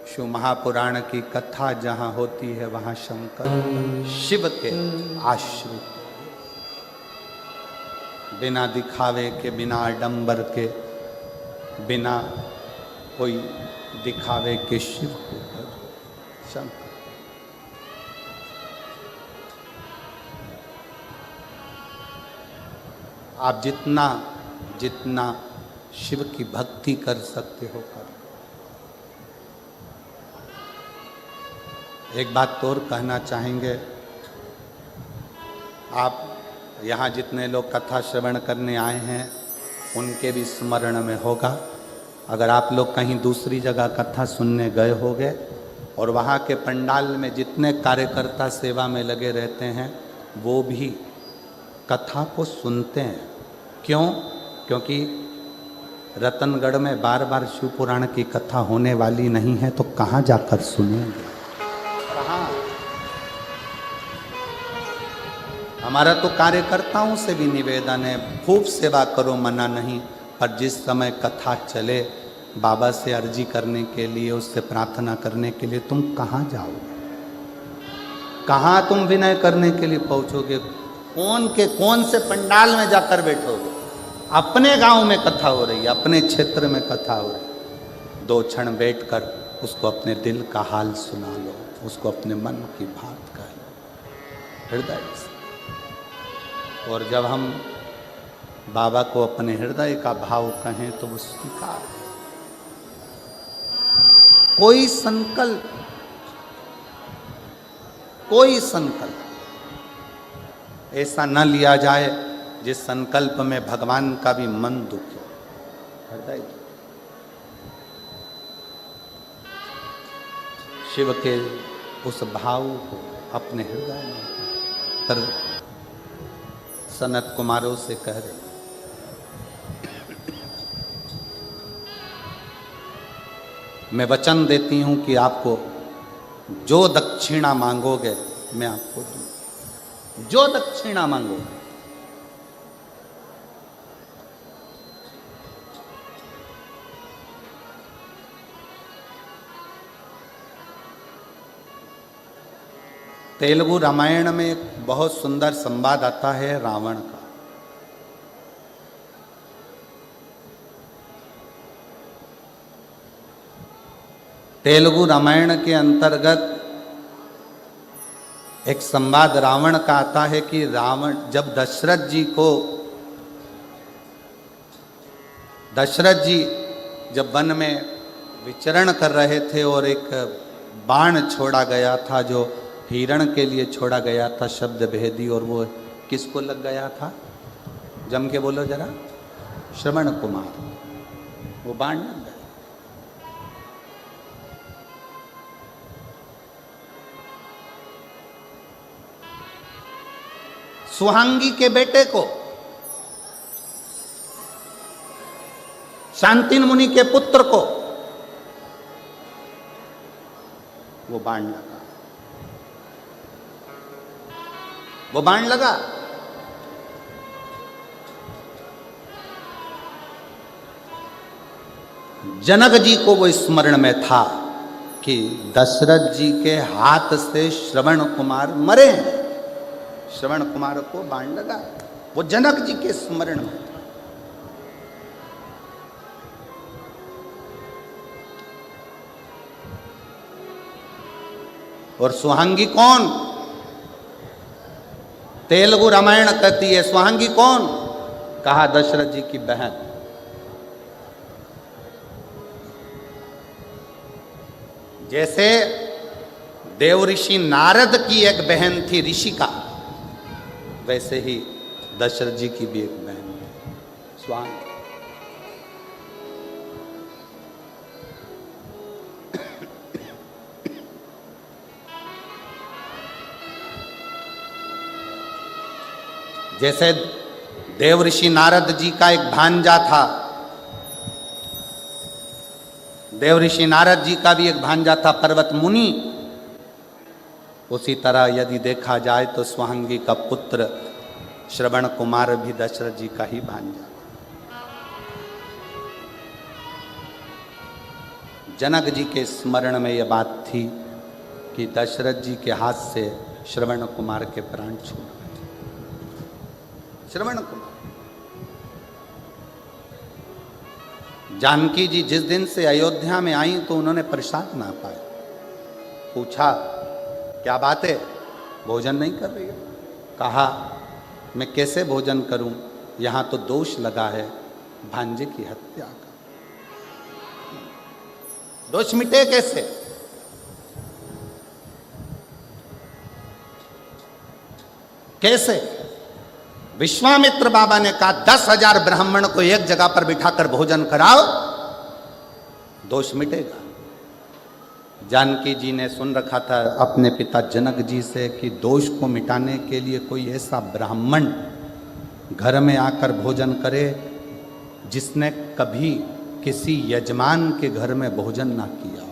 शिव महापुराण की कथा जहां होती है वहां शंकर शिव के आश्रित, बिना दिखावे के, बिना आडंबर के, बिना कोई दिखावे के शिव को शंकर। आप जितना जितना शिव की भक्ति कर सकते हो कर। एक बात और कहना चाहेंगे, आप यहाँ जितने लोग कथा श्रवण करने आए हैं उनके भी स्मरण में होगा, अगर आप लोग कहीं दूसरी जगह कथा सुनने गए होंगे और वहाँ के पंडाल में जितने कार्यकर्ता सेवा में लगे रहते हैं वो भी कथा को सुनते हैं। क्यों? क्योंकि रतनगढ़ में बार बार शिव पुराण की कथा होने वाली नहीं है, तो कहाँ जाकर सुनेंगे, कहाँ? हमारा तो कार्यकर्ताओं से भी निवेदन है, खूब सेवा करो, मना नहीं, पर जिस समय कथा चले बाबा से अर्जी करने के लिए, उससे प्रार्थना करने के लिए तुम कहाँ जाओगे? कहाँ तुम विनय करने के लिए पहुँचोगे? कौन से पंडाल में जाकर बैठोगे? अपने गांव में कथा हो रही है, अपने क्षेत्र में कथा हो रही है, 2 क्षण बैठकर उसको अपने दिल का हाल सुना लो, उसको अपने मन की बात कह लो हृदय से। और जब हम बाबा को अपने हृदय का भाव कहें तो वो स्वीकार है। कोई संकल्प ऐसा न लिया जाए जिस संकल्प में भगवान का भी मन दुखे, हृदय शिव के उस भाव को अपने हृदय में तर सनत कुमारों से कह रहे, मैं वचन देती हूं कि आपको जो दक्षिणा मांगोगे मैं आपको दूं, जो दक्षिणा मांगोगे। तेलुगु रामायण में एक बहुत सुंदर संवाद आता है रावण का। तेलुगु रामायण के अंतर्गत एक संवाद रावण का आता है कि रावण जब दशरथ जी जब वन में विचरण कर रहे थे और एक बाण छोड़ा गया था जो हिरण के लिए छोड़ा गया था, शब्द भेदी, और वो किसको लग गया था? जम के बोलो जरा। श्रवण कुमार। वो बाण लग गया। सुहांगी के बेटे को, शांतिन मुनि के पुत्र को वो बाण लगा। वो बाण लगा। जनक जी को वो स्मरण में था कि दशरथ जी के हाथ से श्रवण कुमार मरे हैं। श्रवण कुमार को बाण लगा, वो जनक जी के स्मरण में था। और सुहांगी कौन? तेलुगु रामायण कहती है सुहांगी कौन? कहा दशरथ जी की बहन। जैसे देव ऋषि नारद की एक बहन थी ऋषिका, वैसे ही दशरथ जी की भी एक बहन थी सुहांगी। जैसे देव ऋषि नारद जी का एक भांजा था, देव ऋषि नारद जी का भी एक भांजा था पर्वत मुनि, उसी तरह यदि देखा जाए तो सुहांगी का पुत्र श्रवण कुमार भी दशरथ जी का ही भांजा। जनक जी के स्मरण में यह बात थी कि दशरथ जी के हाथ से श्रवण कुमार के प्राण छूट गए। श्रवण कुमार। जानकी जी जिस दिन से अयोध्या में आई तो उन्होंने प्रसाद ना पाया। पूछा क्या बात है, भोजन नहीं कर रही हो? कहा मैं कैसे भोजन करूं, यहां तो दोष लगा है भांजे की हत्या का। दोष मिटे कैसे? कैसे? विश्वामित्र बाबा ने कहा 10,000 ब्राह्मण को एक जगह पर बिठाकर भोजन कराओ, दोष मिटेगा। जानकी जी ने सुन रखा था अपने पिता जनक जी से कि दोष को मिटाने के लिए कोई ऐसा ब्राह्मण घर में आकर भोजन करे जिसने कभी किसी यजमान के घर में भोजन ना किया।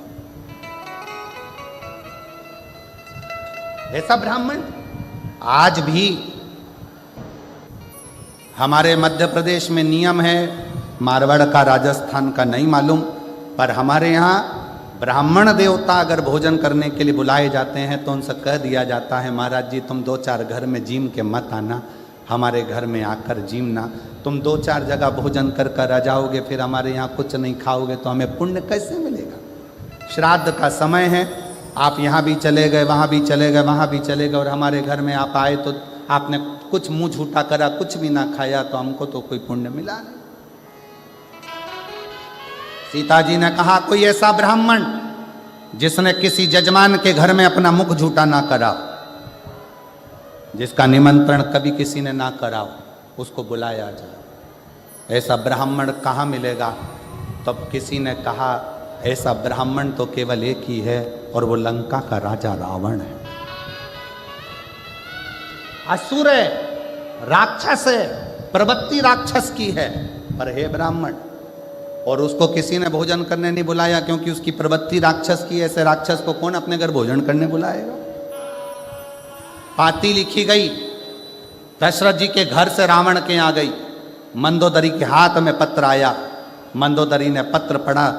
ऐसा ब्राह्मण आज भी हमारे मध्य प्रदेश में नियम है, मारवाड़ का राजस्थान का नहीं मालूम, पर हमारे यहाँ ब्राह्मण देवता अगर भोजन करने के लिए बुलाए जाते हैं तो उनसे कह दिया जाता है महाराज जी तुम 2-4 घर में जीम के मत आना, हमारे घर में आकर जीमना। तुम 2-4 जगह भोजन कर कर आ जाओगे, फिर हमारे यहाँ कुछ नहीं खाओगे तो हमें पुण्य कैसे मिलेगा? श्राद्ध का समय है, आप यहाँ भी चले गए, वहाँ भी चले गए, वहाँ भी चले गए, और हमारे घर में आप आए तो आपने कुछ मुंह झूठा करा, कुछ भी ना खाया, तो हमको तो कोई पुण्य मिला नहीं। सीता जी ने कहा कोई ऐसा ब्राह्मण जिसने किसी जजमान के घर में अपना मुख झूठा ना करा, जिसका निमंत्रण कभी किसी ने ना करा, उसको बुलाया जाए। ऐसा ब्राह्मण कहाँ मिलेगा? तब किसी ने कहा ऐसा ब्राह्मण तो केवल एक ही है, और वो लंका का राजा रावण है। असुर है, राक्षस है, प्रवृत्ति राक्षस की है, पर हे ब्राह्मण। और उसको किसी ने भोजन करने नहीं बुलाया, क्योंकि उसकी प्रवृत्ति राक्षस की। ऐसे राक्षस को कौन अपने घर भोजन करने बुलाएगा? पाती लिखी गई, दशरथ जी के घर से रावण के यहाँ गई। मंदोदरी के हाथ में पत्र आया। मंदोदरी ने पत्र पढ़ा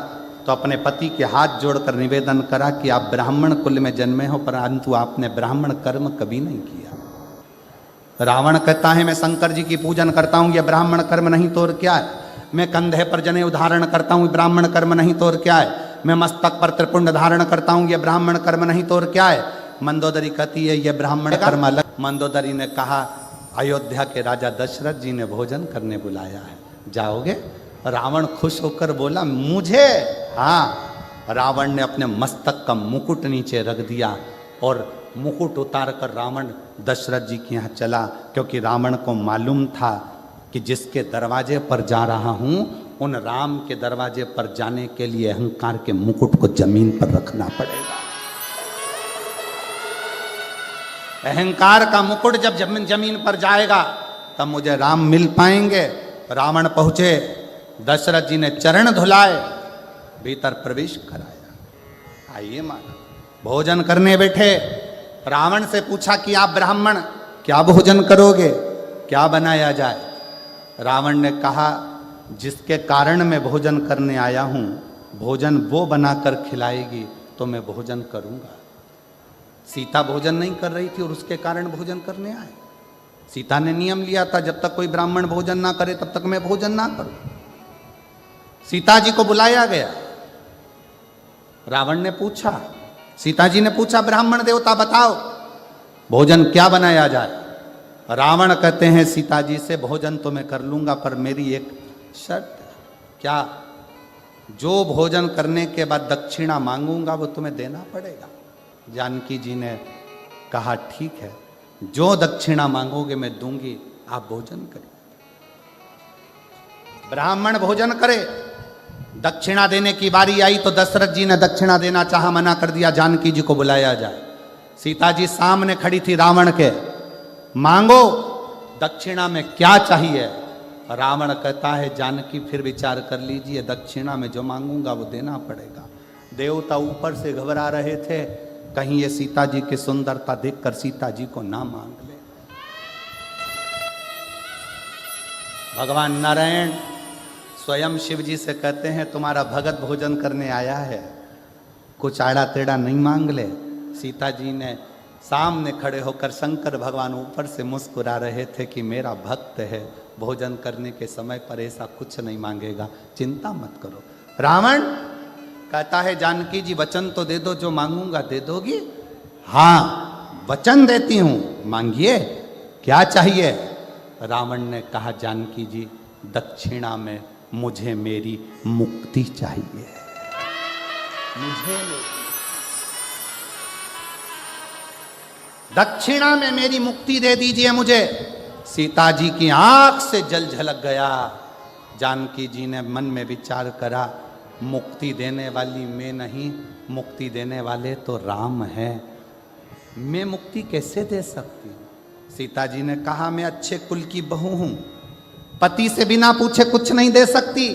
तो अपने पति के हाथ जोड़कर निवेदन करा कि आप ब्राह्मण कुल में जन्मे हो, परंतु आपने ब्राह्मण कर्म कभी नहीं किया। रावण कहता है मैं शंकर जी की पूजन करता हूं, यह ब्राह्मण कर्म नहीं तो और क्या है। मैं कंधे पर जनेऊ धारण करता हूं, ब्राह्मण कर्म नहीं तो और क्या है। मैं मस्तक पर त्रिपुंड धारण करता हूं, यह ब्राह्मण कर्म नहीं तो और क्या है। मंदोदरी कहती है यह ब्राह्मण कर्म अलग। मंदोदरी ने कहा अयोध्या के राजा दशरथ जी ने भोजन करने बुलाया है, जाओगे? रावण खुश होकर बोला मुझे? हाँ। रावण ने अपने मस्तक का मुकुट नीचे रख दिया और मुकुट उतार कर रावण दशरथ जी के यहाँ चला, क्योंकि रावण को मालूम था कि जिसके दरवाजे पर जा रहा हूं उन राम के दरवाजे पर जाने के लिए अहंकार के मुकुट को जमीन पर रखना पड़ेगा। अहंकार का मुकुट जब जमीन पर जाएगा तब मुझे राम मिल पाएंगे। रावण पहुंचे, दशरथ जी ने चरण धुलाए, भीतर प्रवेश कराया। आइए माना, भोजन करने बैठे। रावण से पूछा कि आप ब्राह्मण क्या भोजन करोगे, क्या बनाया जाए? रावण ने कहा जिसके कारण मैं भोजन करने आया हूं, भोजन वो बनाकर खिलाएगी तो मैं भोजन करूंगा। सीता भोजन नहीं कर रही थी और उसके कारण भोजन करने आए। सीता ने नियम लिया था जब तक कोई ब्राह्मण भोजन ना करे तब तक मैं भोजन ना करूं। सीता जी को बुलाया गया। रावण ने पूछा, सीता जी ने पूछा ब्राह्मण देवता बताओ भोजन क्या बनाया जाए। रावण कहते हैं सीता जी से भोजन तो मैं कर लूंगा, पर मेरी एक शर्त है। क्या? जो भोजन करने के बाद दक्षिणा मांगूंगा वो तुम्हें देना पड़ेगा। जानकी जी ने कहा ठीक है, जो दक्षिणा मांगोगे मैं दूंगी, आप भोजन करिए। ब्राह्मण भोजन करे। दक्षिणा देने की बारी आई तो दशरथ जी ने दक्षिणा देना चाहा, मना कर दिया। जानकी जी को बुलाया जाए। सीता जी सामने खड़ी थी रावण के। मांगो दक्षिणा में क्या चाहिए। रावण कहता है जानकी फिर विचार कर लीजिए, दक्षिणा में जो मांगूंगा वो देना पड़ेगा। देवता ऊपर से घबरा रहे थे, कहीं ये सीता जी की सुंदरता देखकर सीता जी को ना मांग ले। भगवान नारायण स्वयं शिव जी से कहते हैं तुम्हारा भगत भोजन करने आया है, कुछ आड़ा टेढ़ा नहीं मांग ले। सीता जी ने सामने खड़े होकर, शंकर भगवान ऊपर से मुस्कुरा रहे थे कि मेरा भक्त है, भोजन करने के समय पर ऐसा कुछ नहीं मांगेगा, चिंता मत करो। रावण कहता है जानकी जी वचन तो दे दो, जो मांगूंगा दे दोगी? हाँ वचन देती हूं, मांगिए क्या चाहिए। रावण ने कहा जानकी जी दक्षिणा में मुझे मेरी मुक्ति चाहिए, मुझे दक्षिणा में मेरी मुक्ति दे दीजिए मुझे। सीता जी की आंख से जल झलक गया। जानकी जी ने मन में विचार करा, मुक्ति देने वाली मैं नहीं, मुक्ति देने वाले तो राम हैं, मैं मुक्ति कैसे दे सकती हूँ। सीता जी ने कहा मैं अच्छे कुल की बहू हूं, पति से बिना पूछे कुछ नहीं दे सकती,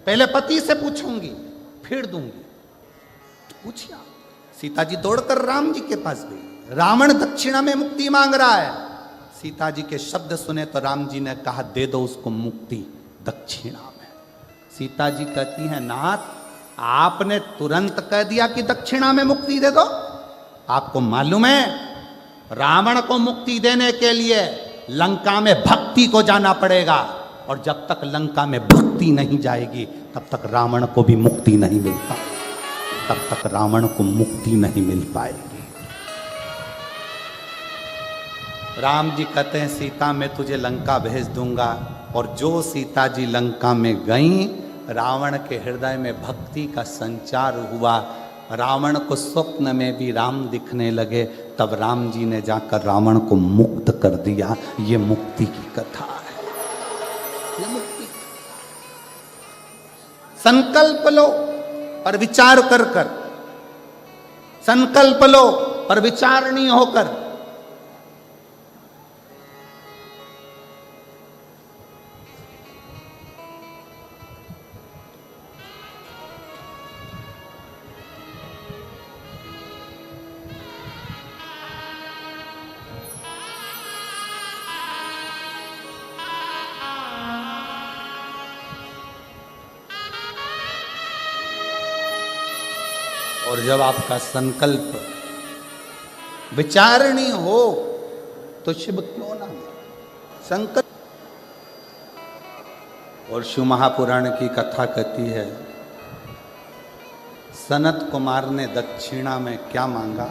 पहले पति से पूछूंगी फिर दूंगी। पूछिए। सीता जी दौड़कर राम जी के पास गई। रावण दक्षिणा में मुक्ति मांग रहा है। सीता जी के शब्द सुने तो राम जी ने कहा दे दो उसको मुक्ति दक्षिणा में। सीता जी कहती हैं नाथ आपने तुरंत कह दिया कि दक्षिणा में मुक्ति दे दो। आपको मालूम है रावण को मुक्ति देने के लिए लंका में भक्ति को जाना पड़ेगा, और जब तक लंका में भक्ति नहीं जाएगी तब तक रावण को भी मुक्ति नहीं मिल पाएगी, तब तक रावण को मुक्ति नहीं मिल पाएगी। राम जी कहते हैं सीता मैं तुझे लंका भेज दूंगा, और जो सीता जी लंका में गईं रावण के हृदय में भक्ति का संचार हुआ। रावण को स्वप्न में भी राम दिखने लगे, तब राम जी ने जाकर रावण को मुक्त कर दिया। ये मुक्ति की कथा है, ये मुक्ति। संकल्प लो पर विचार कर कर, संकल्प लो पर विचारणीय होकर। और जब आपका संकल्प विचारणीय हो तो शिव क्यों ना हो, संकल्प। और शिव महापुराण की कथा कहती है, सनत कुमार ने दक्षिणा में क्या मांगा?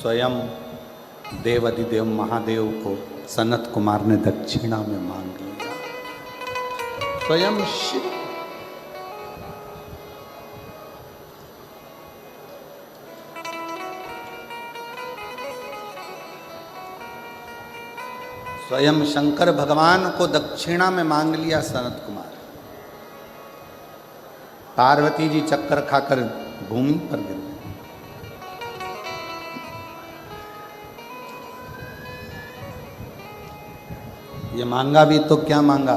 स्वयं देवाधिदेव महादेव को सनत कुमार ने दक्षिणा में मांग लिया। स्वयं शिव। स्वयं शंकर भगवान को दक्षिणा में मांग लिया सनत कुमार। पार्वती जी चक्कर खाकर भूमि पर गिर गई। ये मांगा भी तो क्या मांगा?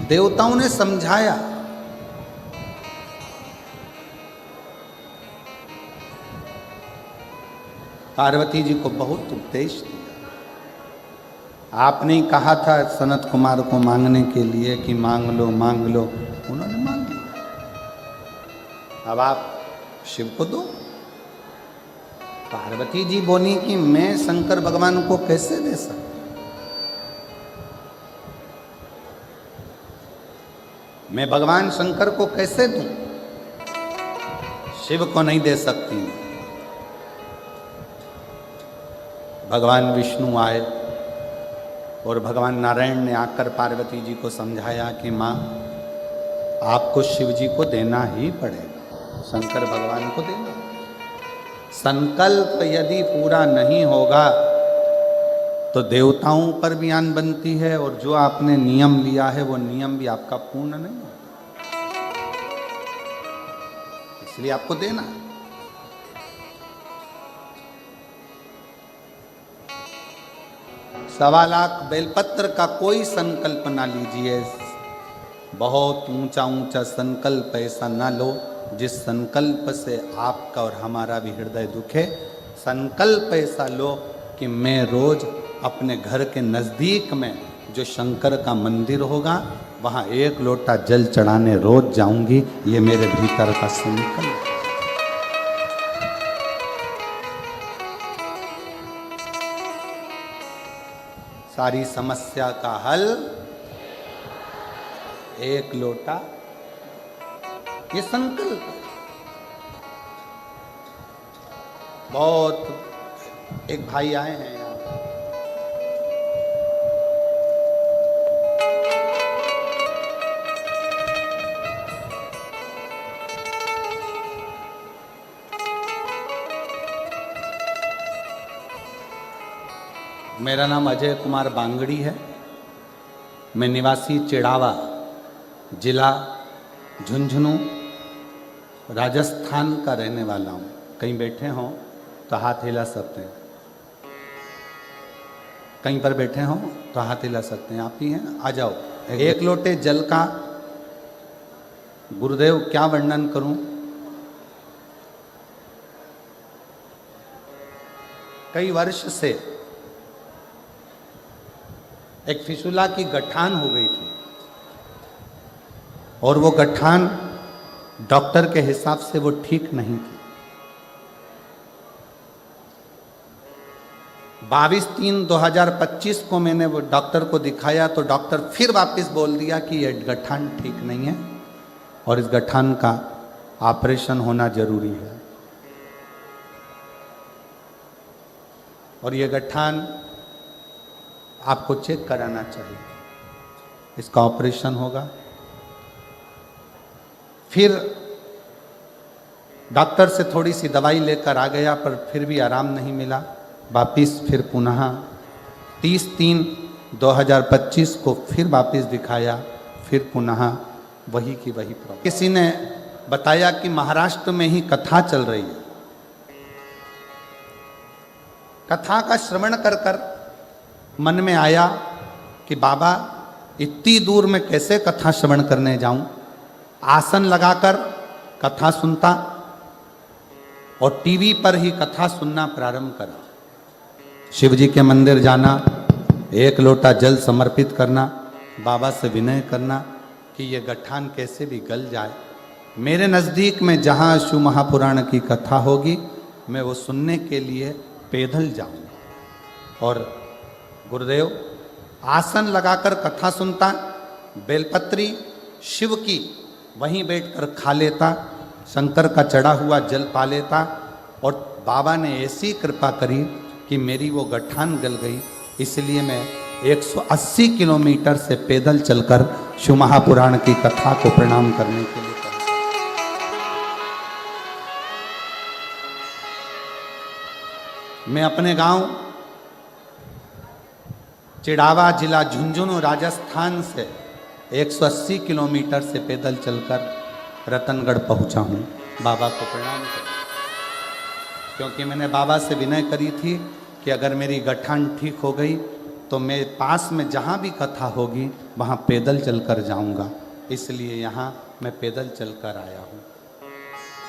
देवताओं ने समझाया, पार्वती जी को बहुत उपदेश दिया। आपने ही कहा था सनत कुमार को मांगने के लिए कि मांग लो मांग लो, उन्होंने मांग लिया। अब आप शिव को दो। पार्वती जी बोली कि मैं शंकर भगवान को कैसे दे सकती, मैं भगवान शंकर को कैसे दूं, शिव को नहीं दे सकती। भगवान विष्णु आए और भगवान नारायण ने आकर पार्वती जी को समझाया कि माँ आपको शिव जी को देना ही पड़ेगा, शंकर भगवान को देना। संकल्प यदि पूरा नहीं होगा तो देवताओं पर भी आन बनती है, और जो आपने नियम लिया है वो नियम भी आपका पूर्ण नहीं होगा, इसलिए आपको देना। 1.25 लाख बेलपत्र का कोई संकल्प ना लीजिए। बहुत ऊंचा ऊंचा संकल्प ऐसा ना लो जिस संकल्प से आपका और हमारा भी हृदय दुखे। संकल्प ऐसा लो कि मैं रोज अपने घर के नज़दीक में जो शंकर का मंदिर होगा वहाँ 1 लोटा जल चढ़ाने रोज जाऊंगी। ये मेरे भीतर का संकल्प। सारी समस्या का हल 1 लोटा, ये संकल्प। बहुत एक भाई आए हैं यहाँ, मेरा नाम अजय कुमार बांगड़ी है। मैं निवासी चिड़ावा, जिला झुंझुनू, राजस्थान का रहने वाला हूँ। कहीं बैठे हों तो हाथ हिला सकते हैं, कहीं पर बैठे हों तो हाथ हिला सकते हैं। आप ही हैं, आ जाओ। 1 लोटे जल का गुरुदेव क्या वर्णन करूं। कई वर्ष से एक फिसुला की गठान हो गई थी, और वो गठान डॉक्टर के हिसाब से वो ठीक नहीं थी। 22/3/2025 को मैंने वो डॉक्टर को दिखाया तो डॉक्टर फिर वापस बोल दिया कि ये गठान ठीक नहीं है और इस गठान का ऑपरेशन होना जरूरी है। और ये गठान आपको चेक कराना चाहिए, इसका ऑपरेशन होगा। फिर डॉक्टर से थोड़ी सी दवाई लेकर आ गया, पर फिर भी आराम नहीं मिला। वापिस फिर पुनः 30/3/2025 को फिर वापिस दिखाया, फिर पुनः वही की वही प्रॉब्लम। किसी ने बताया कि महाराष्ट्र में ही कथा चल रही है। कथा का श्रवण कर कर मन में आया कि बाबा इतनी दूर में कैसे कथा श्रवण करने जाऊं। आसन लगाकर कथा सुनता और टीवी पर ही कथा सुनना प्रारंभ करा। शिव जी के मंदिर जाना, एक लोटा जल समर्पित करना, बाबा से विनय करना कि ये गठान कैसे भी गल जाए। मेरे नज़दीक में जहाँ शिव महापुराण की कथा होगी मैं वो सुनने के लिए पैदल जाऊँगा। और गुरुदेव आसन लगाकर कथा सुनता, बेलपत्री शिव की वहीं बैठकर खा लेता, शंकर का चढ़ा हुआ जल पा लेता। और बाबा ने ऐसी कृपा करी कि मेरी वो गठान गल गई। इसलिए मैं 180 किलोमीटर से पैदल चलकर शिव महापुराण की कथा को प्रणाम करने के लिए पहुंचा। मैं अपने गांव चिड़ावा जिला झुंझुनू राजस्थान से 180 किलोमीटर से पैदल चलकर रतनगढ़ पहुंचा हूं बाबा को प्रणाम करने। क्योंकि मैंने बाबा से विनय करी थी कि अगर मेरी गठान ठीक हो गई तो मैं पास में जहाँ भी कथा होगी वहाँ पैदल चलकर जाऊँगा। इसलिए यहाँ मैं पैदल चलकर आया हूँ।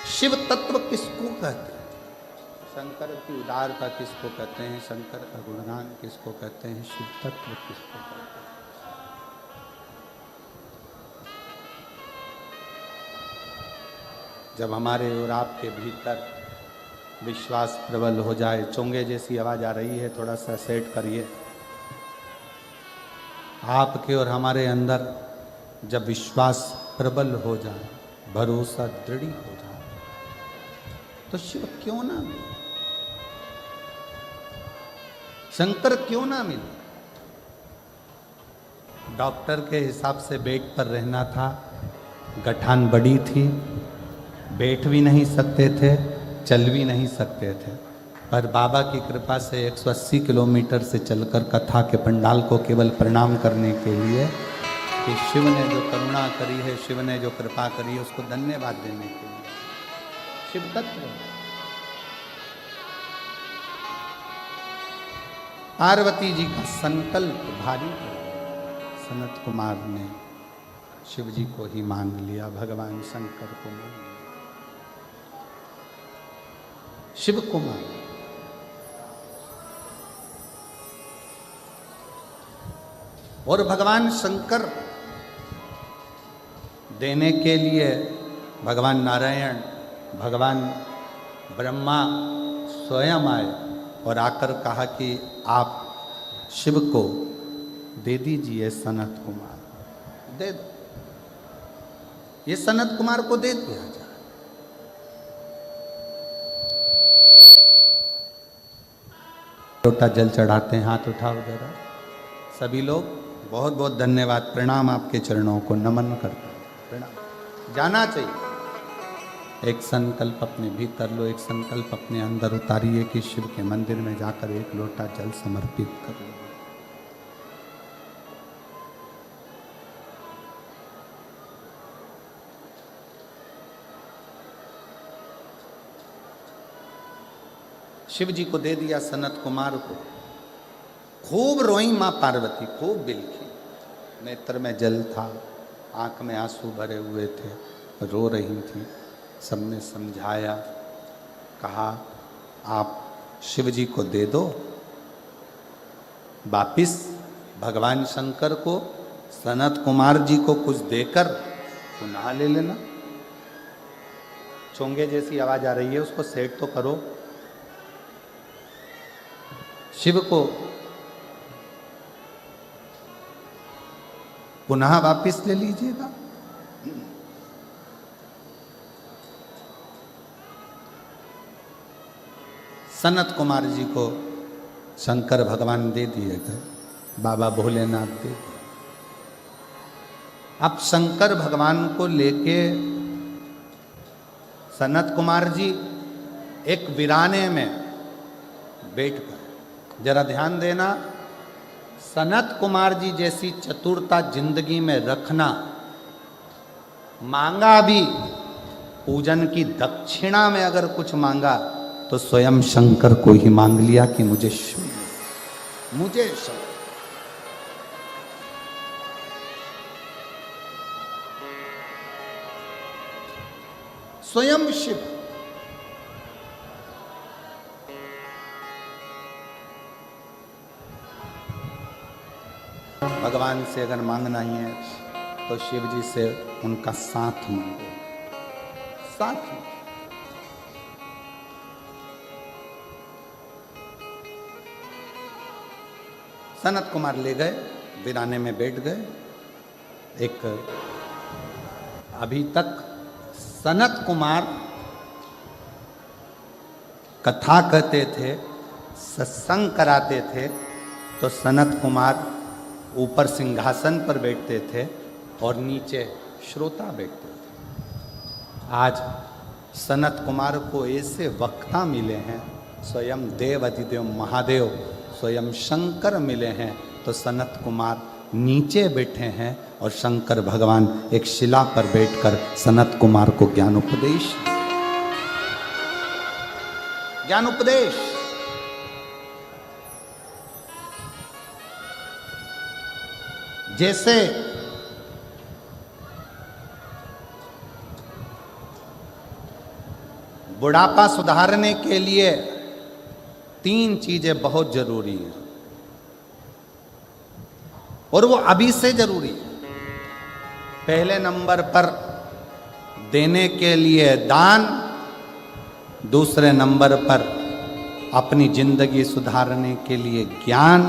शिव तत्व किसको कहते हैं? शंकर की उदारता किसको कहते हैं? शंकर का गुणगान किसको कहते हैं? शिव तत्व किसको कहते हैं? जब हमारे और आपके भीतर विश्वास प्रबल हो जाए, चोंगे जैसी आवाज़ आ रही है, थोड़ा सा सेट करिए। आपके और हमारे अंदर जब विश्वास प्रबल हो जाए, भरोसा दृढ़ हो जाए, तो शिव क्यों ना मिले, शंकर क्यों ना मिले। डॉक्टर के हिसाब से बेड पर रहना था, गठान बड़ी थी, बैठ भी नहीं सकते थे, चल भी नहीं सकते थे। पर बाबा की कृपा से 180 किलोमीटर से चलकर कथा के पंडाल को केवल प्रणाम करने के लिए कि शिव ने जो करुणा करी है, शिव ने जो कृपा करी है, उसको धन्यवाद देने के लिए। शिव तत्व पार्वती जी का संकल्प भारी था। सनत कुमार ने शिव जी को ही मांग लिया, भगवान शंकर को मांग लिया, शिव को मांग लिया। और भगवान शंकर देने के लिए भगवान नारायण, भगवान ब्रह्मा स्वयं आए और आकर कहा कि आप शिव को दे दीजिए सनत कुमार, दे दो, ये सनत कुमार को दे दिया जाए। लोटा जल चढ़ाते हैं, हाथ उठाओ जरा सभी लोग। बहुत बहुत धन्यवाद, प्रणाम, आपके चरणों को नमन करता हूं, प्रणाम। जाना चाहिए। एक संकल्प अपने भीतर लो, एक संकल्प अपने अंदर उतारिए कि शिव के मंदिर में जाकर एक लोटा जल समर्पित कर लो। शिव जी को दे दिया सनत कुमार को। खूब रोई मां पार्वती, खूब बिलखी, नेत्र में जल था, आंख में आंसू भरे हुए थे, रो रही थी। सबने समझाया, कहा आप शिव जी को दे दो, वापिस भगवान शंकर को, सनत कुमार जी को कुछ देकर पुनः ले लेना। चोंगे जैसी आवाज आ रही है, उसको सेट तो करो। शिव को पुनः वापिस ले लीजिएगा। सनत कुमार जी को शंकर भगवान दे दिए गए। बाबा भोलेनाथ दे। अब शंकर भगवान को लेके सनत कुमार जी एक वीराने में बैठकर, जरा ध्यान देना, सनत कुमार जी जैसी चतुरता जिंदगी में रखना, मांगा भी पूजन की दक्षिणा में अगर कुछ मांगा तो स्वयं शंकर को ही मांग लिया कि मुझे मुझे स्वयं शिव। भगवान से अगर मांगना ही है तो शिव जी से उनका साथ मांगो, साथ मांगो। सनत कुमार ले गए, वीराने में बैठ गए। एक अभी तक सनत कुमार कथा कहते थे, सत्संग कराते थे, तो सनत कुमार ऊपर सिंहासन पर बैठते थे और नीचे श्रोता बैठते थे। आज सनत कुमार को ऐसे वक्ता मिले हैं, स्वयं देव अधिदेव महादेव स्वयं शंकर मिले हैं, तो सनत कुमार नीचे बैठे हैं और शंकर भगवान एक शिला पर बैठकर सनत कुमार को ज्ञान उपदेश जैसे बुढ़ापा सुधारने के लिए 3 चीजें बहुत जरूरी हैं और वो अभी से जरूरी है। पहले नंबर पर देने के लिए दान, दूसरे नंबर पर अपनी जिंदगी सुधारने के लिए ज्ञान,